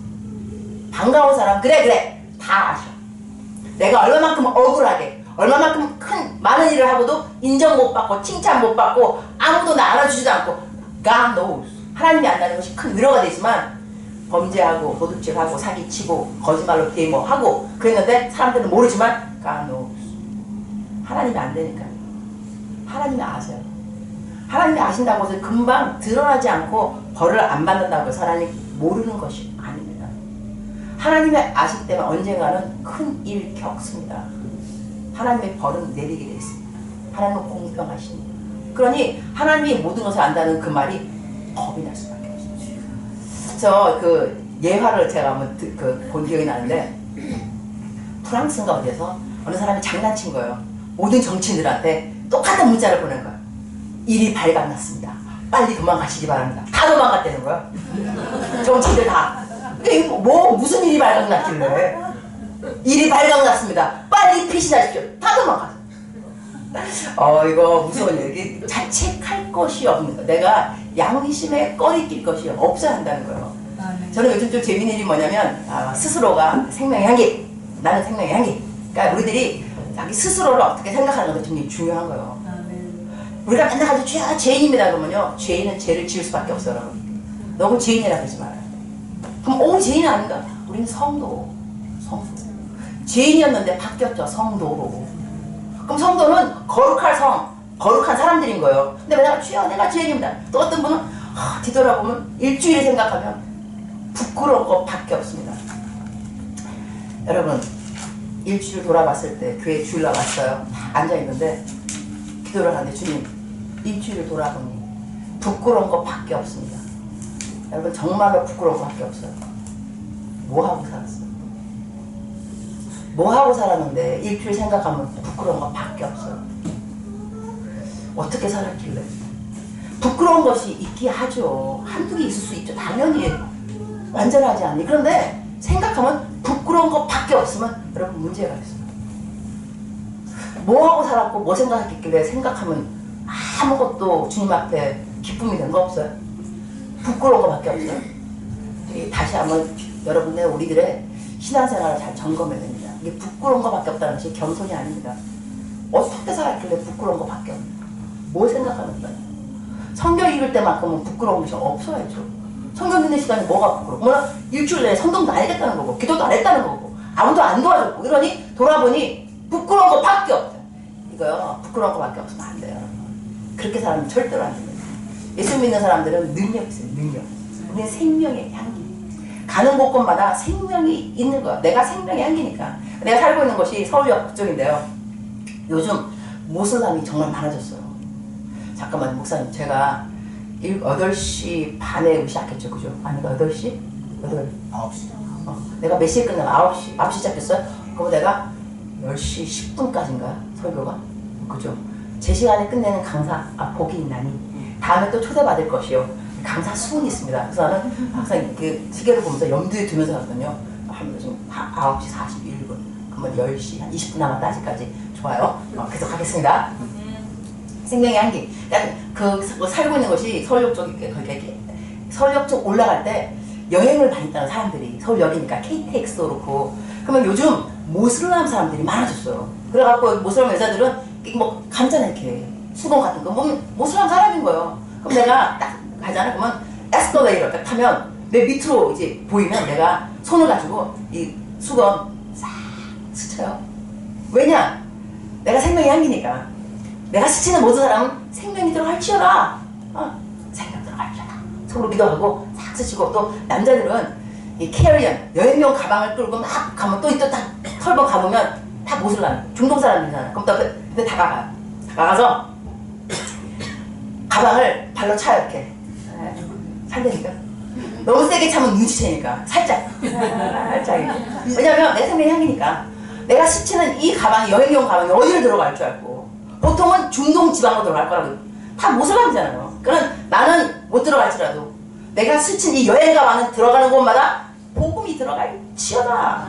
반가운 사람 그래 다 아셔. 내가 얼마만큼 억울하게 얼마만큼 많은 일을 하고도 인정 못 받고 칭찬 못 받고 아무도 나 알아주지도 않고 God knows 하나님이 안다는 것이 큰 위로가 되지만 범죄하고 도둑질하고 사기치고 거짓말로 데모하고 그랬는데 사람들은 모르지만 God knows 하나님이 안 되니까 하나님이 아세요. 하나님이 아신다고 해서 금방 드러나지 않고 벌을 안 받는다고 해서 하나님이 모르는 것이 아닙니다. 하나님이 아실 때는 언젠가는 큰 일 겪습니다. 하나님의 벌은 내리게 되어 있습니다. 하나님은 공평하십니다. 그러니 하나님이 모든 것을 안다는 그 말이 겁이 날 수밖에 없습니다. 저 예화를 제가 한번 본 기억이 나는데 프랑스인가 어디에서 어느 사람이 장난친 거예요. 모든 정치인들한테 똑같은 문자를 보낸 거예요. 일이 발각났습니다. 빨리 도망가시기 바랍니다. 다 도망갔다는 거야. 정치인들 다. 무슨 일이 발각났길래. 일이 발각났습니다. 빨리 피신하십시오. 다 도망갔어. 이거 무서운 얘기. 자책할 것이 없는 거. 내가 양심에 꺼리낄 것이 없어야 한다는 거예요. 저는 요즘 좀 재밌는 일이 뭐냐면 스스로가 생명의 향기. 나는 생명의 향기. 그러니까 우리들이 자기 스스로를 어떻게 생각하는 것도 굉장히 중요한 거예요. 우리가 맨날 가지고 죄인입니다 그러면요. 죄인은 죄를 지을 수밖에 없어요. 너무 죄인이라고 하지 말아요. 그럼 죄인은 아닌가? 우리는 성도. 죄인이었는데 바뀌었죠. 성도로. 그럼 성도는 거룩한 사람들인 거예요. 근데 내가 죄인입니다. 또 어떤 분은 뒤돌아보면 일주일 생각하면 부끄러운 것밖에 없습니다. 여러분 일주일 돌아봤을 때 교회 주일 나왔어요. 앉아있는데 기도를 하는데 주님 일주일을 돌아보니 부끄러운 것밖에 없습니다. 여러분 정말로 부끄러운 것밖에 없어요. 뭐하고 살았어요? 뭐하고 살았는데 일주일 생각하면 부끄러운 것밖에 없어요. 어떻게 살았길래? 부끄러운 것이 있긴 하죠. 한두 개 있을 수 있죠. 당연히 완전하지 않니. 그런데 생각하면 부끄러운 것밖에 없으면 여러분 문제가 있어요. 뭐하고 살았고 뭐 생각했길래 생각하면 아무것도 주님 앞에 기쁨이 된 거 없어요? 부끄러운 것밖에 없어요? 다시 한번 여러분의 우리들의 신앙생활을 잘 점검해야 됩니다. 이게 부끄러운 것밖에 없다는 것이 겸손이 아닙니다. 어떻게 살았길래 부끄러운 것밖에 없는가? 뭐 생각하는 거예요? 성경 읽을 때만큼은 부끄러운 것이 없어야죠. 성경 읽는 시간에 뭐가 부끄러워? 뭐야? 일주일 내에 성경도 안 읽었다는 거고 기도도 안 했다는 거고 아무도 안 도와줬고 이러니 돌아보니 부끄러운 것밖에 없어요. 이거요. 부끄러운 것밖에 없으면 안 돼요. 그렇게 살면 절대로 안 됩니다. 예수 믿는 사람들은 능력이 있어요. 능력. 우리는 생명의 향기. 가는 곳곳마다 생명이 있는 거야. 내가 생명의 향기니까. 내가 살고 있는 곳이 서울역 그쪽인데요. 요즘 모슬람이 정말 많아졌어요. 잠깐만 목사님 제가 8시 반에 오기 시작했죠. 그죠? 아닌가 8시? 9시. 내가 몇 시에 끝나면 9시 시작했어요? 그럼 내가 10시 10분까지인가 설교가? 그죠? 제 시간에 끝내는 강사 복이 있나니 다음에 또 초대받을 것이요. 강사 수훈이 있습니다. 그래서 나는 항상 그 시계를 보면서 염두에 두면서 하거든요. 지금 9시 41분. 그러면 10시 한 20분 남았다 아직까지. 좋아요. 계속 하겠습니다. 생명의 향기. 그러니까 살고 있는 것이 서울역 쪽 올라갈 때 여행을 다녔다는 사람들이 서울역이니까 KTX도 그렇고 그러면 요즘 모슬람 사람들이 많아졌어요. 그래갖고 모슬람 여자들은 뭐 간단해 이렇게 수건 같은 거 보면 모슬람 사람인 거예요. 그럼 내가 딱 가잖아. 그러면 에스컬레이터 딱 타면 내 밑으로 이제 보이면 내가 손을 가지고 이 수건 싹 스쳐요. 왜냐? 내가 생명의 향기니까. 내가 스치는 모든 사람은 생명이 들어갈지어다. 생명 들어갈지어다. 속으로 기도하고 싹 스치고 또 남자들은 이 캐리언 여행용 가방을 끌고 막 가면 또 딱 털고 가보면 다 모슬람 중동 사람들이잖아. 그럼 또 근데 다가가서 가방을 발로 차요 이렇게. 살되니까. 너무 세게 차면 눈치채니까 살짝. 왜냐면 내 생명의 향기니까. 내가 스치는 이 가방이 여행용 가방이 어디를 들어갈 줄 알고 보통은 중동 지방으로 들어갈 거라고. 다 모슬람이잖아요. 그러면 나는 못 들어갈지라도 내가 스친 이 여행 가방은 들어가는 곳마다 복음이 들어갈지어다.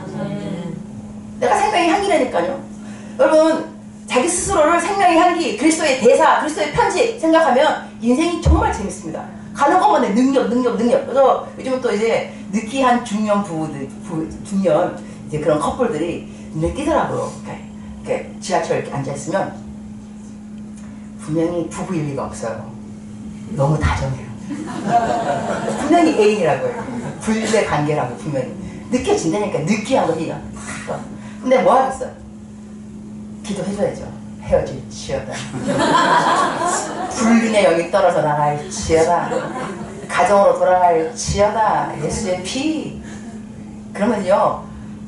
내가 생명의 향기라니까요. 여러분 자기 스스로를 생명의 향기, 그리스도의 대사, 그리스도의 편지 생각하면 인생이 정말 재밌습니다. 가는 것마다 능력. 그래서 요즘은 또 이제 느끼한 중년 중년 이제 그런 커플들이 눈에 띄더라고요. 이렇게 지하철 이렇게 앉아있으면 분명히 부부일 리가 없어요. 너무 다정해요. 분명히 애인이라고요. 불륜의 관계라고 분명히 느껴진다니까. 느끼한 것이. 근데 뭐 하겠어요? 기도해줘야죠. 헤어질지어다. 불륜의 영이 떨어져 나갈지어다. 가정으로 돌아갈지어다. 예수의 피. 그러면요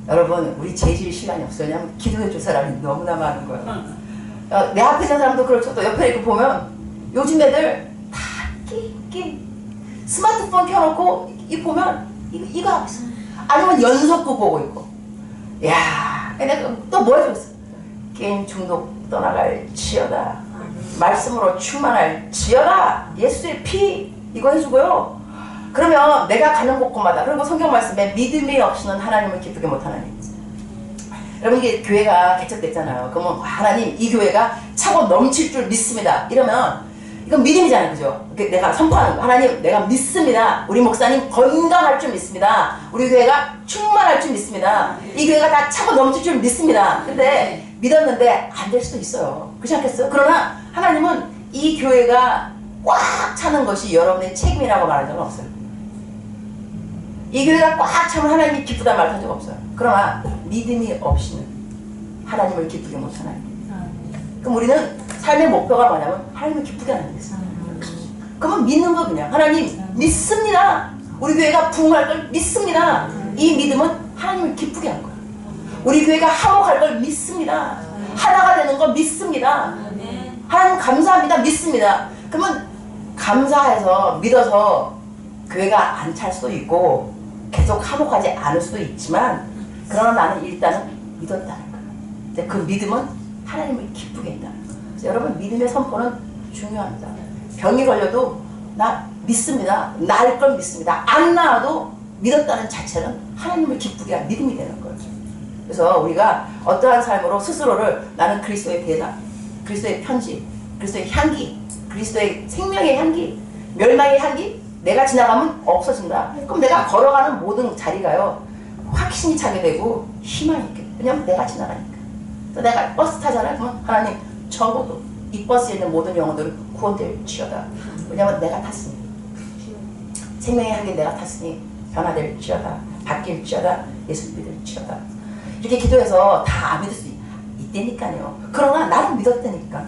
여러분 우리 재질 시간이 없어요. 왜냐면 기도해줄 사람이 너무나 많은 거예요. 내 앞에 있는 사람도 그렇죠. 또 옆에 이렇게 보면 요즘 애들 다 끼 스마트폰 켜놓고 이 보면 이거 하고 있어. 아니면 연속극 보고 있고. 야, 내가 또 뭐 해줬어? 게임 중독 떠나갈지어다. 말씀으로 충만할지어다. 예수의 피 이거 해주고요. 그러면 내가 가는 곳곳마다 그리고 성경 말씀에 믿음이 없이는 하나님을 기쁘게 못하나니. 여러분 이게 교회가 개척됐잖아요. 그러면 하나님 이 교회가 차고 넘칠 줄 믿습니다. 이러면 이건 믿음이잖아요. 그죠? 내가 선포하는 거. 하나님 내가 믿습니다. 우리 목사님 건강할 줄 믿습니다. 우리 교회가 충만할 줄 믿습니다. 이 교회가 다 차고 넘칠 줄 믿습니다. 근데 믿었는데 안 될 수도 있어요. 그렇지 않겠어요? 그러나 하나님은 이 교회가 꽉 차는 것이 여러분의 책임이라고 말한 적은 없어요. 이 교회가 꽉 차면 하나님이 기쁘다 말한 적 없어요. 그러나 믿음이 없이는 하나님을 기쁘게 못하나요? 그럼 우리는 삶의 목표가 뭐냐면 하나님을 기쁘게 하는 거예요. 그러면 믿는 거 그냥 하나님 믿습니다. 우리 교회가 부흥할 걸 믿습니다. 이 믿음은 하나님을 기쁘게 하는 거예요. 우리 교회가 화목할 걸 믿습니다. 하나가 되는 걸 믿습니다. 하나님 감사합니다. 믿습니다. 그러면 감사해서 믿어서 교회가 안 찰 수도 있고 계속 화목하지 않을 수도 있지만 그러나 나는 일단은 믿었다는 거예요. 근데 그 믿음은 하나님을 기쁘게 했다는 거예요. 그래서 여러분 믿음의 선포는 중요합니다. 병이 걸려도 나 믿습니다. 나을 걸 믿습니다. 안 나아도 믿었다는 자체는 하나님을 기쁘게 한 믿음이 되는 거죠. 그래서 우리가 어떠한 삶으로 스스로를 나는 그리스도의 대사, 그리스도의 편지, 그리스도의 향기, 그리스도의 생명의 향기, 멸망의 향기 내가 지나가면 없어진다. 그럼 내가 걸어가는 모든 자리가요 확신이 차게 되고 희망이 있게 돼. 왜냐면 내가 지나가니까. 그래서 내가 버스 타잖아요. 그러면 하나님 적어도 이 버스에 있는 모든 영혼들은 구원될지어다. 왜냐면 내가 탔으니. 생명의 향기 내가 탔으니 변화될지어다. 바뀔지어다. 예수 믿을지어다. 이렇게 기도해서 다 안 믿을 수 있다니까요. 그러나 나는 믿었다니까.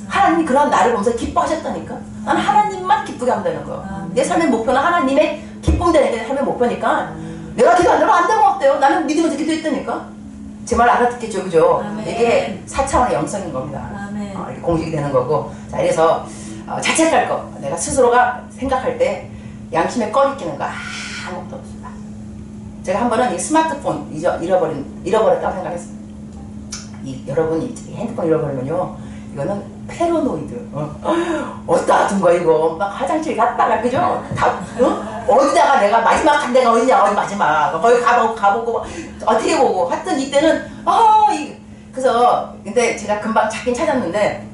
하나님이 그런 나를 보면서 기뻐하셨다니까. 난 하나님만 기쁘게 하면 되는 거야. 내 삶의 목표는 하나님의 기쁨 되는 게 삶의 목표니까 내가 기도 안 되면 안 되면 없대요. 나는 믿으면서 기도했다니까. 제 말 알아듣겠죠, 그죠? 아멘. 이게 4차원의 영성인 겁니다. 이렇게 공식이 되는 거고. 자, 그래서 자책할 거. 내가 스스로가 생각할 때 양심에 꺼리끼는 거 아무것도 없습니다. 제가 한 번은 이 스마트폰 잃어버렸다고 생각했어요. 여러분이 핸드폰 잃어버리면요 이거는 페로노이드. 어디다 둔 거야 이거? 막 화장실 갔다가 그죠? 다 어디다가 내가 마지막 간 데가 어디냐? 어디 마지막 거기 가보고 어떻게 보고 하여튼 이때는 그래서 근데 제가 금방 찾긴 찾았는데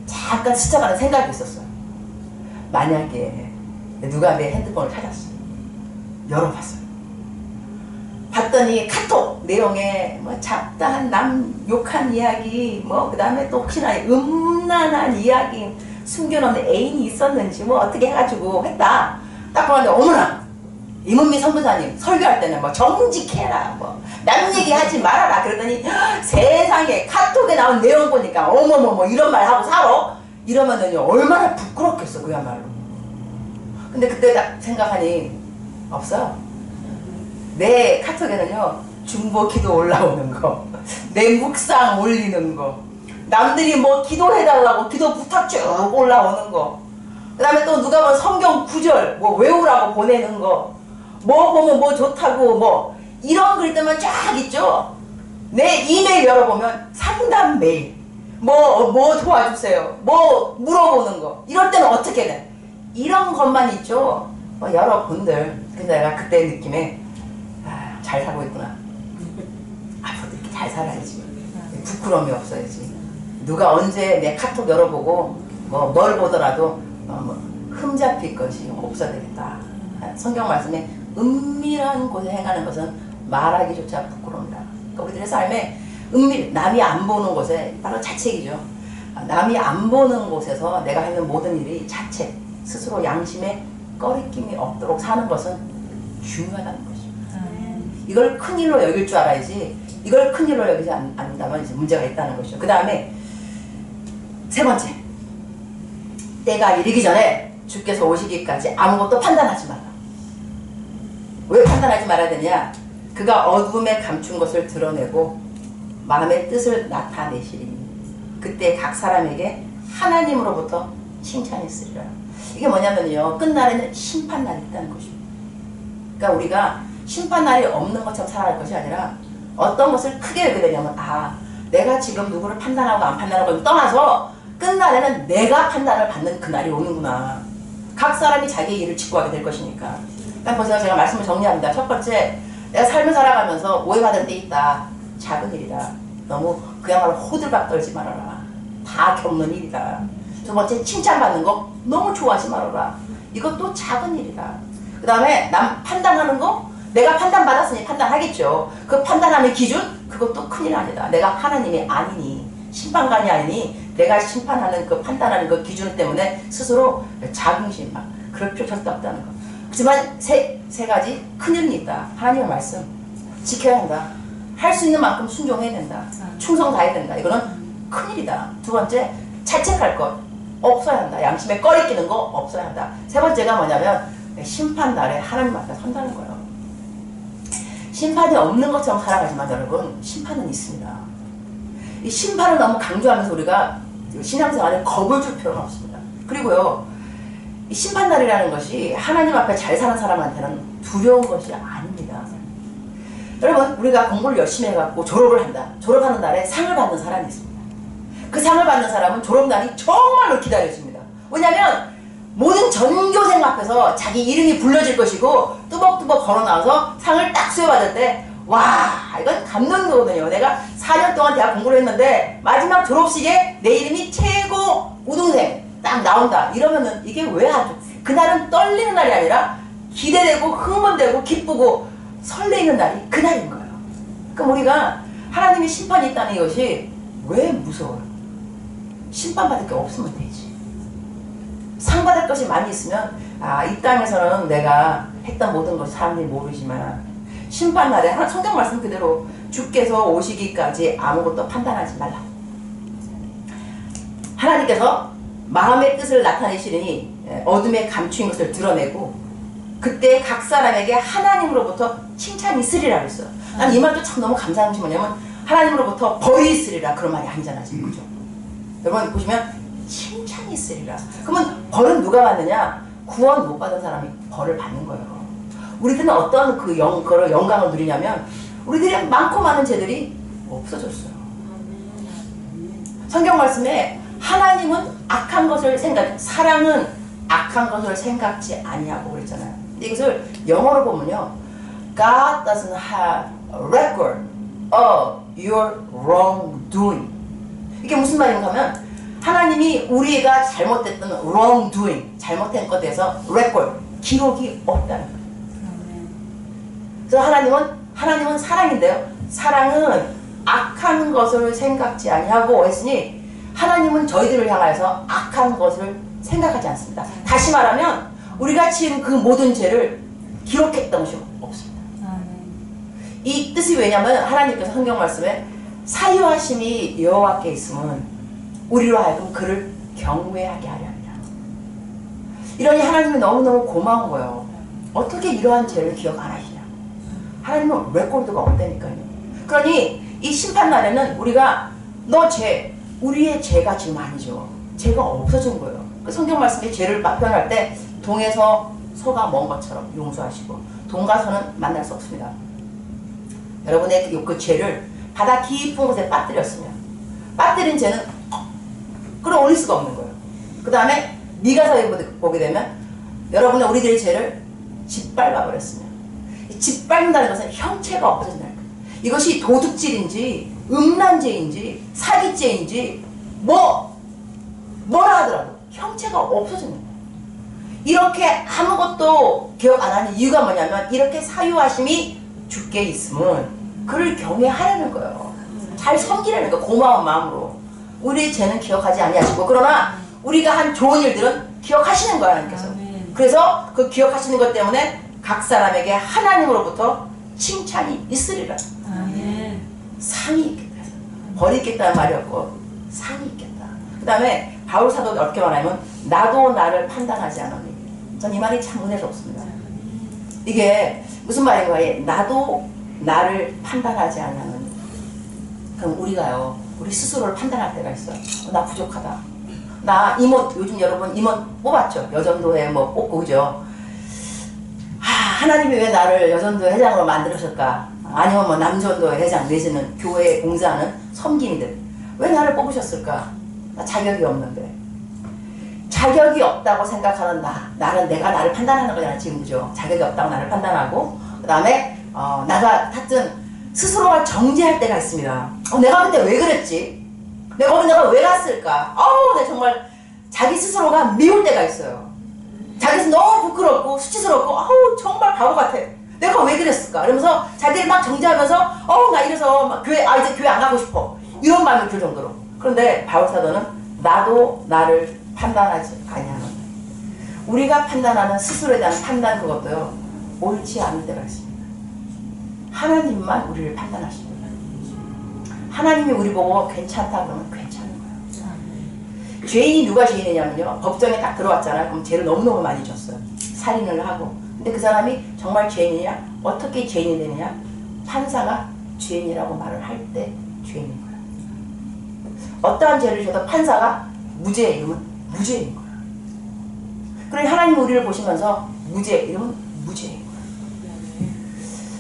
잠깐 스쳐가는 생각이 있었어요. 만약에 누가 내 핸드폰을 찾았어. 열어봤어요. 봤더니 카톡 내용에 뭐 잡다한 남 욕한 이야기 그 다음에 또 혹시나 음란한 이야기 숨겨놓은 애인이 있었는지 뭐 어떻게 해가지고 했다. 딱 보는데 어머나 이문미 선교사님 설교할 때는 뭐 정직해라 남 얘기하지 말아라 그러더니 세상에 카톡에 나온 내용 보니까 어머머머 이런 말 하고 살아? 이러면은요 얼마나 부끄럽겠어 그야말로. 근데 그때 딱 생각하니 없어요. 내 카톡에는요 중보기도 올라오는 거, 내 묵상 올리는 거, 남들이 뭐 기도해달라고 기도 부탁 쭉 올라오는 거, 그 다음에 또 누가 뭐 성경 구절 뭐 외우라고 보내는 거, 뭐 보면 뭐 좋다고 이런 글들만 쫙 있죠. 내 이메일 열어보면 상담 메일, 뭐 도와주세요, 뭐 물어보는 거, 이럴 때는 어떻게 돼? 이런 것만 있죠. 여러분들 근데 내가 그때 느낌에 잘 살고 있구나. 앞으로도 이렇게 잘 살아야지. 부끄러움이 없어야지. 누가 언제 내 카톡 열어보고 뭘 보더라도 흠잡힐 것이 없어야 되겠다. 성경 말씀에 은밀한 곳에 행하는 것은 말하기조차 부끄러움이다. 그러니까 우리들의 삶에 남이 안 보는 곳에 바로 자책이죠. 남이 안 보는 곳에서 내가 하는 모든 일이 자책, 스스로 양심에 꺼리낌이 없도록 사는 것은 중요하다는 것입니다. 이걸 큰일로 여길 줄 알아야지 이걸 큰일로 여기지 않는다면 이제 문제가 있다는 것이죠. 그 다음에 세 번째, 때가 이르기 전에 주께서 오시기까지 아무것도 판단하지 마라. 왜 판단하지 말아야 되냐? 그가 어둠에 감춘 것을 드러내고 마음의 뜻을 나타내시리니 그때 각 사람에게 하나님으로부터 칭찬이 있으리라. 이게 뭐냐면요 끝날에는 심판날이 있다는 것입니다. 그러니까 우리가 심판날이 없는 것처럼 살아갈 것이 아니라 어떤 것을 크게 여기게 되냐면 내가 지금 누구를 판단하고 안 판단하고 떠나서 끝날에는 내가 판단을 받는 그날이 오는구나. 각 사람이 자기의 일을 직구하게 될 것이니까. 일단 보세요. 제가 말씀을 정리합니다. 첫 번째, 내가 삶을 살아가면서 오해받을 때 있다. 작은 일이다. 너무 그야말로 호들갑 떨지 말아라. 다 겪는 일이다. 두 번째, 칭찬받는 거 너무 좋아하지 말아라. 이것도 작은 일이다. 그 다음에 남 판단하는 거 내가 판단받았으니 판단하겠죠. 그 판단하는 기준 그것도 큰일 아니다. 내가 하나님이 아니니 심판관이 아니니 내가 심판하는 그 판단하는 그 기준 때문에 스스로 자긍심 그럴 필요 절대 없다는 거. 하지만 세 가지 큰일은 있다. 하나님의 말씀 지켜야 한다. 할 수 있는 만큼 순종해야 된다. 충성 다해야 된다. 이거는 큰일이다. 두 번째, 자책할 것 없어야 한다. 양심에 꺼리 끼는 거 없어야 한다. 세 번째가 뭐냐면 심판날에 하나님 앞에 선다는 거예요. 심판이 없는 것처럼 살아가지만 여러분 심판은 있습니다. 이 심판을 너무 강조하면서 우리가 신앙생활에 겁을 줄 필요는 없습니다. 그리고요 이 심판날이라는 것이 하나님 앞에 잘 사는 사람한테는 두려운 것이 아닙니다. 여러분 우리가 공부를 열심히 해갖고 졸업을 한다. 졸업하는 날에 상을 받는 사람이 있습니다. 그 상을 받는 사람은 졸업날이 정말로 기다려집니다. 왜냐하면 모든 전교생 앞에서 자기 이름이 불려질 것이고 뚜벅뚜벅 걸어나와서 상을 딱 수여받을 때 와 이건 감동이거든요. 내가 4년 동안 대학 공부를 했는데 마지막 졸업식에 내 이름이 최고 우등생 딱 나온다. 이러면은 이게 왜 아주 그날은 떨리는 날이 아니라 기대되고 흥분되고 기쁘고 설레이는 날이 그날인 거예요. 그럼 우리가 하나님의 심판이 있다는 것이 왜 무서워요? 심판받을 게 없으면 되지. 상 받을 것이 많이 있으면 이 땅에서는 내가 했던 모든 것을 사람들이 모르지만 심판날에 성경 말씀 그대로 주께서 오시기까지 아무것도 판단하지 말라. 하나님께서 마음의 뜻을 나타내시리니 어둠에 감추인 것을 드러내고 그때 각 사람에게 하나님으로부터 칭찬이 있으리라 그랬어요. 난 이 말도 참 너무 감사한 것이 뭐냐면 하나님으로부터 벌이 있으리라 그런 말이 아니잖아 지금. 그죠? 여러분 보시면 칭찬이 있으리라. 그러면 벌은 누가 받느냐? 구원 못 받은 사람이 벌을 받는 거예요. 우리들은 어떤 그걸 영광을 누리냐면 우리들의 많고 많은 죄들이 없어졌어요. 성경 말씀에 하나님은 악한 것을 사랑은 악한 것을 생각지 아니하고 그랬잖아요. 근데 이것을 영어로 보면요. God doesn't have a record of your wrongdoing. 이게 무슨 말인가 하면 하나님이 우리가 잘못했던 wrongdoing, 잘못된 것에 대해서 record, 기록이 없다는 거예요. 그래서 하나님은 사랑인데요. 사랑은 악한 것을 생각지 아니하고 했으니 하나님은 저희들을 향하여서 악한 것을 생각하지 않습니다. 다시 말하면 우리가 지은 그 모든 죄를 기록했던 것이 없습니다. 이 뜻이 왜냐하면 하나님께서 성경 말씀에 사유하심이 여호와께 있으면 우리로 하여금 그를 경외하게 하려 합니다. 이러니 하나님이 너무너무 고마운 거예요. 어떻게 이러한 죄를 기억 안 하시냐. 하나님은 레코드가 없다니까요. 그러니 이 심판날에는 우리가 우리의 죄가 지금 아니죠. 죄가 없어진 거예요. 그 성경 말씀에 죄를 표현할 때 동에서 서가 먼 것처럼 용서하시고 동과 서는 만날 수 없습니다. 여러분의 그 죄를 바다 깊은 곳에 빠뜨렸으면 빠뜨린 죄는 끌어올릴 수가 없는 거예요. 그 다음에 미가서에 보게 되면 여러분의 우리들의 죄를 짓밟아 버렸으면 짓밟는다는 것은 형체가 없어진다는 거예요. 이것이 도둑질인지 음란죄인지 사기죄인지 뭐라 하더라도 형체가 없어지는 거예요. 이렇게 아무것도 기억 안 하는 이유가 뭐냐면 이렇게 사유하심이 주께 있으면 그를 경외하려는 거예요. 잘 섬기려는 거예요. 고마운 마음으로. 우리의 죄는 기억하지 아니하시고 그러나 우리가 한 좋은 일들은 기억하시는 거예요. 하나님께서. 그래서 그 기억하시는 것 때문에 각 사람에게 하나님으로부터 칭찬이 있으리라. 상이 있겠다. 벌이 있겠다는 말이 없고 상이 있겠다. 그 다음에 바울 사도가 어떻게 말하면 나도 나를 판단하지 않으니. 전 이 말이 참 은혜롭습니다. 이게 무슨 말인가요? 나도 나를 판단하지 않으니. 그럼 우리가요. 우리 스스로를 판단할 때가 있어요. 나 부족하다. 나 임원, 요즘 여러분 임원 뽑았죠. 여전도회 뽑고 그죠. 하나님이 왜 나를 여전도회 회장으로 만들으실까? 아니면 남전도회 회장 내지는 교회에 봉사하는 섬김이들 왜 나를 뽑으셨을까? 나 자격이 없는데. 자격이 없다고 생각하는 나는 내가 나를 판단하는 거잖아 지금 그죠? 자격이 없다고 나를 판단하고 그 다음에 나가 하여튼 스스로가 정죄할 때가 있습니다. 내가 그때 왜 그랬지? 내가 왜 갔을까? 내가 정말 자기 스스로가 미울 때가 있어요. 자기 스스로 너무 부끄럽고 수치스럽고 정말 바보 같아. 내가 왜 그랬을까? 그러면서 자기를 막 정죄하면서 나 이래서 막 이제 교회 안 가고 싶어. 이런 마음이 들 정도로. 그런데 바울 사도는 나도 나를 판단하지 아니하노니. 우리가 판단하는 스스로에 대한 판단 그것도요. 옳지 않은 때가 있습니다. 하나님만 우리를 판단하십니다. 하나님이 우리 보고 괜찮다 그러면 괜찮은 거예요. 죄인이 누가 죄인이냐면요. 법정에 딱 들어왔잖아요. 그럼 죄를 너무너무 많이 졌어요. 살인을 하고. 근데 그 사람이 정말 죄인이냐? 어떻게 죄인이 되느냐? 판사가 죄인이라고 말을 할 때 죄인인 거예요. 어떠한 죄를 져도 판사가 무죄 이러면 무죄인 거예요. 그러니 하나님 우리를 보시면서 무죄 이러면 무죄인 거예요.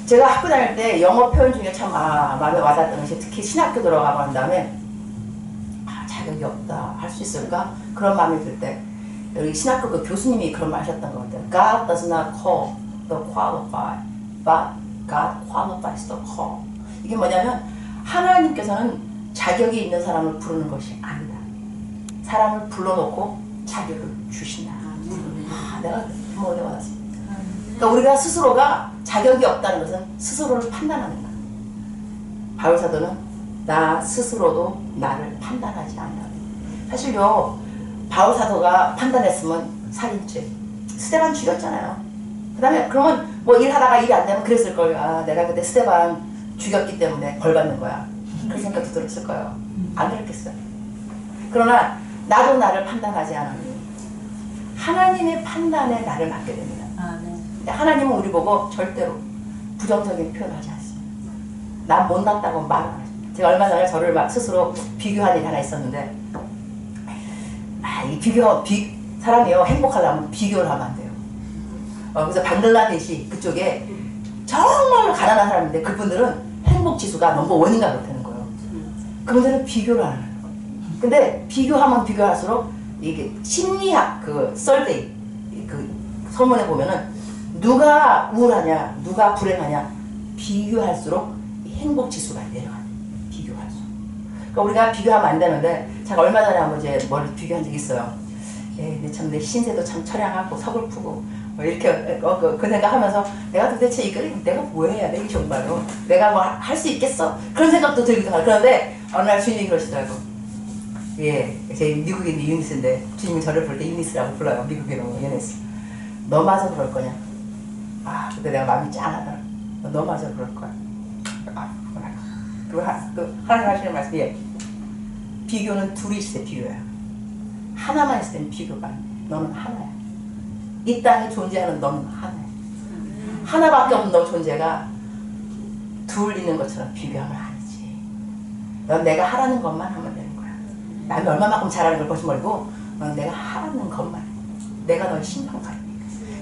제가 학교 다닐 때 영어 표현 중에 참 마음에 와닿았던 것이 특히 신학교 들어가고 난 다음에 자격이 없다 할 수 있을까? 그런 마음이 들 때 여기 신학교 그 교수님이 그런 말 하셨던 것 같아요. God does not call the qualified, but God qualifies the call. 이게 뭐냐면 하나님께서는 자격이 있는 사람을 부르는 것이 아니다. 사람을 불러놓고 자격을 주신다. 내가 뭐가 와닿습니다. 그러니까 우리가 스스로가 자격이 없다는 것은 스스로를 판단하는 거야. 바울 사도는 나 스스로도 나를 판단하지 않는다. 사실요 바울 사도가 판단했으면 살인죄 스데반 죽였잖아요. 그 다음에 그러면 일하다가 일이 안 되면 그랬을 거예요. 내가 그때 스데반 죽였기 때문에 벌 받는 거야. 그런 생각도 들었을 거예요. 안 그랬겠어요. 그러나 나도 나를 판단하지 않으니 하나님의 판단에 나를 맡게 됩니다. 근데 하나님은 우리 보고 절대로 부정적인 표현을 하지 않습니다. 난 못났다고 말을 안 하십니다. 제가 얼마 전에 저를 막 스스로 비교한 일이 하나 있었는데 이 사람이요 행복하려면 비교를 하면 안 돼요. 그래서 방글라데시 그쪽에 정말로 가난한 사람인데 그분들은 행복 지수가 넘버 원인가 그렇다는 거예요. 그분들은 비교를 안 하는 거예요. 근데 비교하면 비교할수록 이게 심리학 그 썰데이 그 설문에 보면은 누가 우울하냐 누가 불행하냐 비교할수록 행복 지수가 내려가요. 비교할수록. 그러니까 우리가 비교하면 안 되는데 제가 얼마 전에 한번 이제 뭘 비교한 적이 있어요. 예, 참 내 신세도 참 처량하고 서글프고 뭐 이렇게 그 생각하면서 내가 도대체 이걸 내가 뭐 해야 돼? 정말로 내가 뭐 할 수 있겠어? 그런 생각도 들기도 하고 그런데 어느 날 주님이 그러시더라고. 예, 제 미국에 있는 유니스인데 주님이 저를 부를 때 유니스라고 불러요. 미국에 있는 유니스. 너마저 그럴 거냐? 아, 그때 내가 마음이 짠하다. 너마저 그럴 거야. 아, 하나님 하시는 말씀이 예. 비교는 둘이 있을 때 비교야. 하나만 있을 때는 비교가 아니야. 너는 하나야. 이 땅에 존재하는 너는 하나야. 하나밖에 없는 너 존재가 둘 있는 것처럼 비교하면 아니지. 넌 내가 하라는 것만 하면 되는 거야. 남이 얼마만큼 잘하는 걸 보지 말고 넌 내가 하라는 것만 해. 내가 널 심판하니까.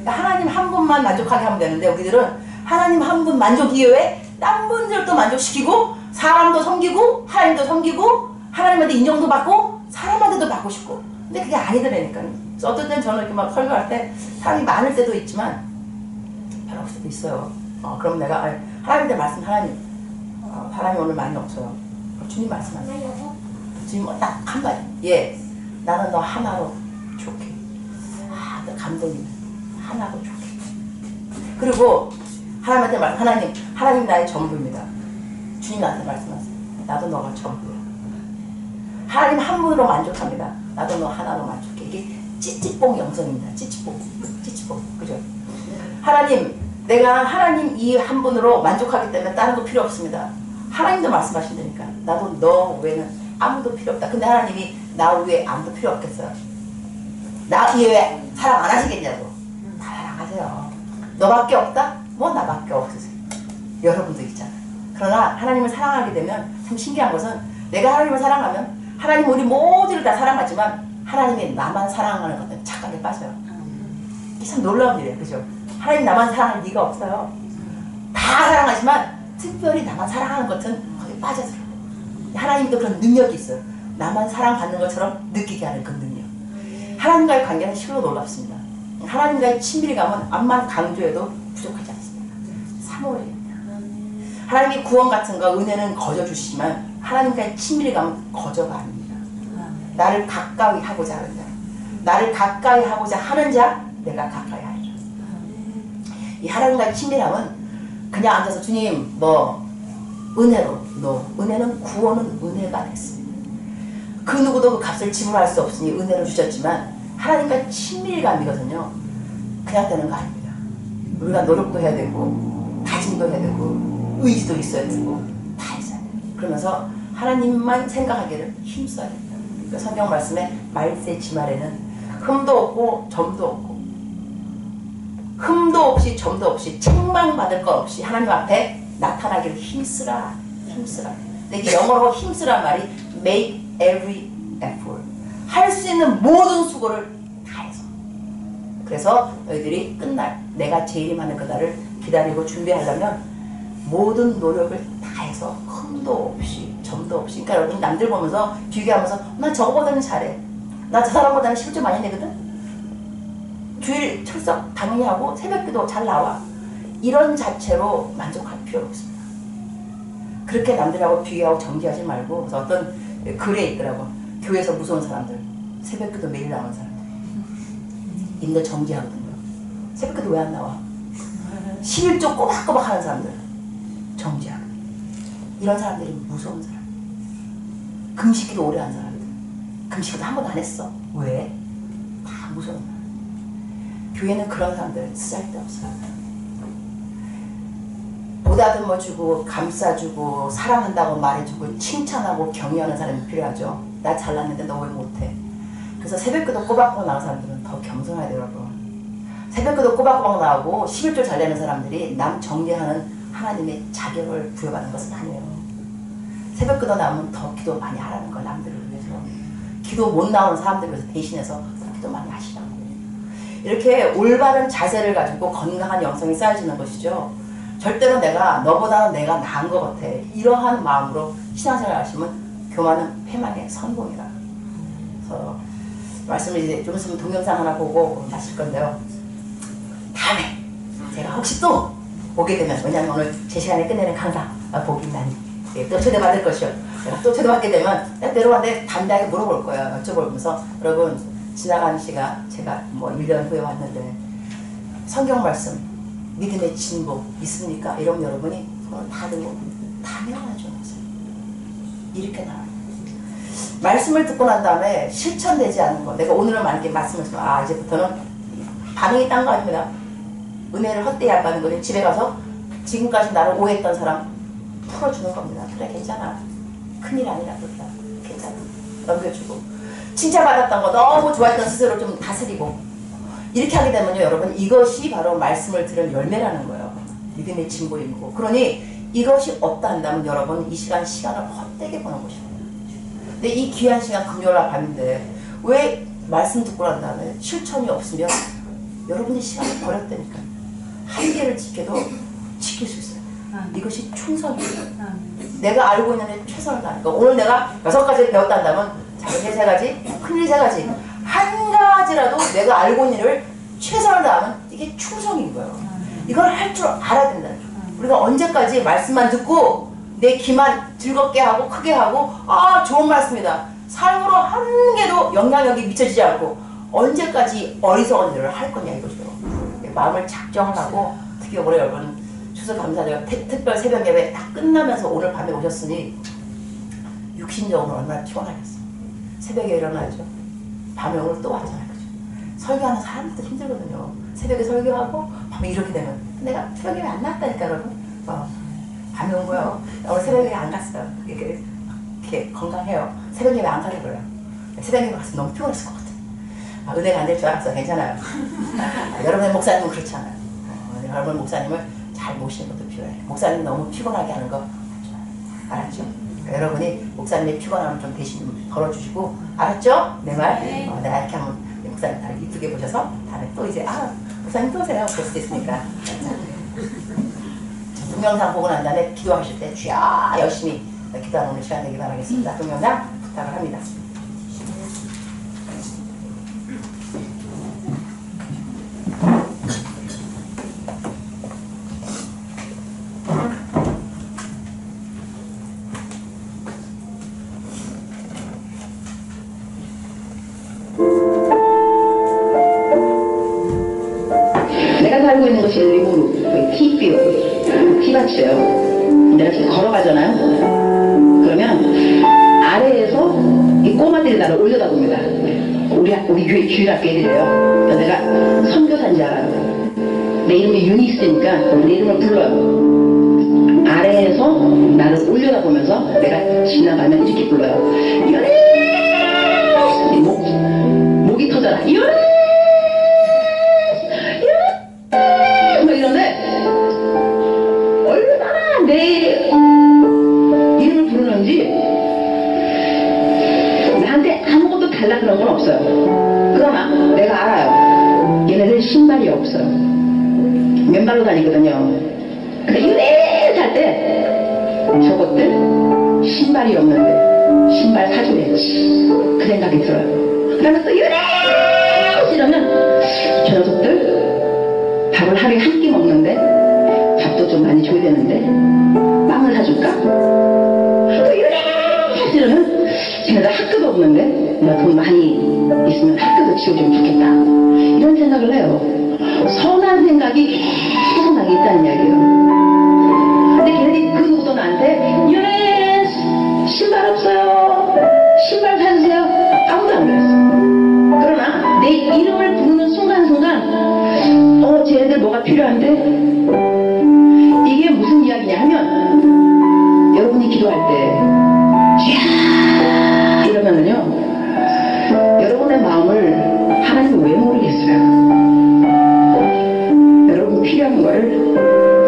그러니까 하나님 한 분만 만족하게 하면 되는데 우리들은 하나님 한 분 만족 이외에 딴 분들도 만족시키고 사람도 섬기고 하나님도 섬기고 하나님한테 인정도 받고 사람한테도 받고 싶고 근데 그게 아니더라니까요. 어떨 땐 저는 이렇게 막 설교할 때 사람이 많을 때도 있지만 별 없을 때도 있어요. 그럼 내가 하나님한테 말씀 사람이 오늘 많이 없어요. 주님 말씀하세요. 주님 딱 한 가지. 예, 나는 너 하나로 좋게. 아, 너 감동이네. 하나로 좋게. 그리고 하나님한테 하나님 나의 전부입니다. 주님 나한테 말씀하세요. 나도 너가 전부야. 하나님 한 분으로 만족합니다. 나도 너 하나로 만족해. 이게 찌찌뽕 영성입니다. 찌찌뽕. 그죠? 하나님, 내가 하나님 이 한 분으로 만족하기 때문에 다른 거 필요 없습니다. 하나님도 말씀하신다니까. 나도 너 외에는 아무도 필요 없다. 근데 하나님이 나 외에 아무도 필요 없겠어요. 나 외에 사랑 안 하시겠냐고. 다 사랑하세요. 너밖에 없다? 뭐 나밖에 없으세요. 여러분도 있잖아요. 그러나 하나님을 사랑하게 되면 참 신기한 것은 내가 하나님을 사랑하면 하나님 우리 모두를 다 사랑하지만 하나님이 나만 사랑하는 것은 착각에 빠져요. 이게 참 놀라운 일이에요. 그죠? 하나님 나만 사랑할 리가 없어요. 다 사랑하지만 특별히 나만 사랑하는 것은 거기에 빠져들어요. 하나님도 그런 능력이 있어요. 나만 사랑받는 것처럼 느끼게 하는 그 능력. 하나님과의 관계는 실로 놀랍습니다. 하나님과의 친밀감은 암만 강조해도 부족하지 않습니다. 사모예요. 하나님이 구원 같은 거 은혜는 거저 주시지만 하나님과의 친밀감은 거저가 아닙니다. 나를 가까이 하고자 하는 자, 나를 가까이 하고자 하는 자, 내가 가까이 하리라. 이 하나님과의 친밀함은 그냥 앉아서 주님 뭐 은혜로 은혜는 구원은 은혜가 됐습니다. 그 누구도 그 값을 지불할 수 없으니 은혜를 주셨지만 하나님과 친밀감이거든요. 그냥 되는 거 아닙니다. 우리가 노력도 해야 되고 다짐도 해야 되고 의지도 있어야 되고 다 있어야 돼요. 그러면서 하나님만 생각하기를 힘써야 됩니다. 그러니까 성경 말씀에 말세 지말에는 흠도 없고 점도 없고 흠도 없이 점도 없이 책망받을 것 없이 하나님 앞에 나타나기를 힘쓰라. 근데 이게 영어로 힘쓰란 말이 make every effort. 할 수 있는 모든 수고를 다해서. 그래서 너희들이 끝날 내가 재림하는 그날을 기다리고 준비하려면 모든 노력을 다해서 흠도 없이 점도 없이. 그러니까 여러분 남들 보면서 비교하면서 난 저거보다는 잘해. 나 저 사람보다는 실점 많이 내거든. 주일 철석 당연히 하고 새벽기도 잘 나와. 이런 자체로 만족할 필요가 없습니다. 그렇게 남들하고 비교하고 정지하지 말고. 그래서 어떤 글에 있더라고. 교회에서 무서운 사람들, 새벽기도 매일 나오는 사람들, 인들 정지하거든요. 새벽기도 왜 안 나와? 11조 꼬박꼬박 하는 사람들 정지하거든요. 이런 사람들이 무서운 사람. 금식기도 오래 한 사람들. 금식기도 한 번도 안 했어. 왜? 다 무서운 사람. 교회는 그런 사람들 쓸데없어요. 보다듬어주고 감싸주고 사랑한다고 말해주고 칭찬하고 격려하는 사람이 필요하죠. 나 잘났는데 너 왜 못해? 그래서 새벽기도 꼬박꼬박 나오는 사람들은 더 겸손해야 돼요. 여러분. 새벽기도 꼬박꼬박 나오고 11조 잘 내는 사람들이 남 정죄하는 하나님의 자격을 부여받는 것은 아니에요. 새벽기도 나오면 더 기도 많이 하라는 걸 남들을 위해서. 기도 못 나오는 사람들을 위해서 대신해서 기도 많이 하시라고. 이렇게 올바른 자세를 가지고 건강한 영성이 쌓여지는 것이죠. 절대로 너보다는 내가 나은 것 같아. 이러한 마음으로 신앙생활 하시면 교만은 패망의 선봉이라. 말씀을 이제 좀 있으면 동영상 하나 보고 마실 건데요. 다음에 제가 혹시 또 오게 되면, 왜냐면 오늘 제 시간에 끝내는 강사 보기만 또 초대받을 것이요. 제가 또 초대받게 되면 내려왔는데 담대하게 물어볼 거예요. 여쭤보면서 여러분 지나가는 시간 제가 뭐 1년 후에 왔는데 성경 말씀 믿음의 진보 있습니까? 이러면 여러분이 손을 다 들고 당연하죠. 이렇게 나와요. 말씀을 듣고 난 다음에 실천되지 않는 거, 내가 오늘은 만약에 말씀을 듣고 이제부터는 반응이 딴 거 아닙니다. 은혜를 헛되이 안 받는 거니 집에 가서 지금까지 나를 오해했던 사람 풀어주는 겁니다. 그래 괜찮아, 큰일 아니라 그렇다, 괜찮아, 넘겨주고 칭찬받았던 거 너무 좋아했던 스스로 좀 다스리고 이렇게 하게 되면요 여러분, 이것이 바로 말씀을 들은 열매라는 거예요. 믿음의 진보이고. 그러니 이것이 없다 한다면 여러분 이 시간을 헛되게 보는 것입니다. 근데 이 귀한 시간 금요일날 밤인데 왜 말씀 듣고 난 다음에 실천이 없으면 여러분이 시간을 버렸다니까. 한계를 지켜도 지킬 수 있어요. 이것이 충성이에요. 내가 알고 있는 데 최선을 다하니까. 오늘 내가 6가지 배웠다 한다면 작은 일 3가지, 큰 일 3가지, 한 가지라도 내가 알고 있는 일을 최선을 다하면 이게 충성인 거예요. 이걸 할 줄 알아야 된다는 거예요. 우리가 언제까지 말씀만 듣고 내 귀만 즐겁게 하고 크게 하고 좋은 말씀이다, 삶으로 한 개도 영향력이 미쳐지지 않고 언제까지 어리석은 일을 할 거냐 이거죠. 마음을 작정하고, 특히 올해 여러분 추수감사절 특별 새벽 예배 다 끝나면서 오늘 밤에 오셨으니 육신적으로 얼마나 피곤하겠어. 새벽에 일어나야죠. 밤에 오늘 또 왔잖아요. 그죠? 설교하는 사람들도 힘들거든요. 새벽에 설교하고 밤에 이렇게 되면 내가 새벽에 안 나왔다니까 여러분. 밤에 온 거예요. 오늘 새벽에 안 갔어요. 이렇게 건강해요. 새벽 예배 안 가려고 그래요. 새벽 예배 가서 너무 피곤했을 것 같아. 은혜가 안 될 줄 알았어. 괜찮아요. 여러분의 목사님은 그렇지 않아요. 여러분 목사님을 잘 모시는 것도 필요해요. 목사님 너무 피곤하게 하는 거 알았죠? 그러니까 여러분이 목사님의 피곤함을 좀 대신 덜어주시고, 알았죠? 내 말? 내가 이렇게 하면 목사님 날 이쁘게 보셔서 다음에 또 이제 목사님 또 오세요. 그럴 수도 있으니까. 동영상 보고 난 다음에 기도하실 때 주야 열심히 기도하는 오늘 시간 되기 바라겠습니다. 동영상 부탁을 합니다. 살고 있는 것이 일부러 티밭이에요. 내가 지금 걸어가잖아요. 그러면 아래에서 이 꼬마들이 나를 올려다봅니다. 우리 교회 주일학교 애들이에요. 내가 선교사인 줄 알아요. 내 이름이 유닉스니까 내 이름을 불러요. 아래에서 나를 올려다보면서 내가 지나가면 이렇게 불러요. 요래! 목이 터져라. 요래! 내 이름을 부르는지 나한테 아무것도 달라 그런 건 없어요. 그러나 내가 알아요. 얘네들 신발이 없어요. 맨발로 다니거든요. 근데 유래 살 때 저것들 신발이 없는데 신발 사줘야지 그 생각이 들어요. 그러면서 유래 이러면 저 녀석들 밥을 하루에 한 끼 먹는데 밥도 좀 많이 줘야 되는데 빵을 사줄까? 또 이러면 쟤네들 학교도 없는데 내가 돈 많이 있으면 학교도 지어주면 좋겠다 이런 생각을 해요. 선한 생각이 계속 나게 있다는 이야기예요. 근데 걔네들이 그 누구도 나한테 유네 신발 없어요, 신발 사주세요, 아무도 안 그랬어. 그러나 내 이름을 부르는 순간순간 쟤네들 뭐가 필요한데, 이게 무슨 이야기냐 하면 여러분이 기도할 때 쥐야 이러면은요 여러분의 마음을 하나님이 왜 모르겠어요. 여러분 필요한 거를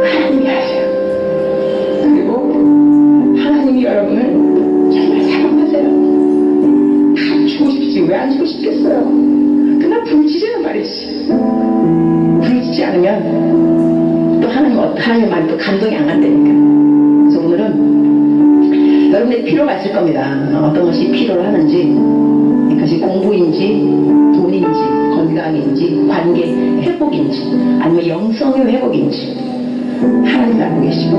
하나님이 아세요. 그리고 하나님이 여러분을 정말 사랑하세요. 다 주고 싶지 왜 안 주고 싶겠어요. 그냥 부르짖으란 말이지. 부르짖지 않으면 또 하나님의 말이 또 감동이 안 간다니까. 그래서 오늘은 여러분들이 필요가 있을 겁니다. 어떤 것이 필요로 하는지, 그것이 공부인지 돈인지 건강인지 관계 회복인지 아니면 영성의 회복인지 하나님 알고 계시고,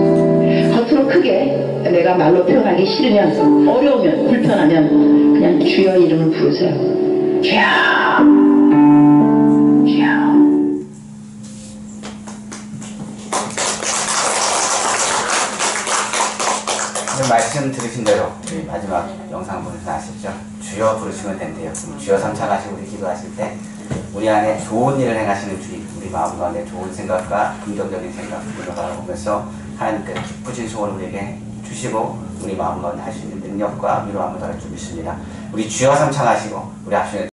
겉으로 크게 내가 말로 표현하기 싫으면, 어려우면, 불편하면 그냥 주여 이름을 부르세요. 주여, 주여. 말씀 들으신 대로 우리 마지막 영상 보면서 아시죠? 주여 부르시면 된대요. 주여 삼창하시고 우리 기도하실 때 우리 안에 좋은 일을 행하시는 주님, 우리 마음 가운데 좋은 생각과 긍정적인 생각 바라보면서 하나님께 기쁘신 소원을 우리에게 주시고 우리 마음 가운데 할 수 있는 능력과 위로함을 더할 줄 믿습니다. 우리 주여 삼창하시고 우리 앞에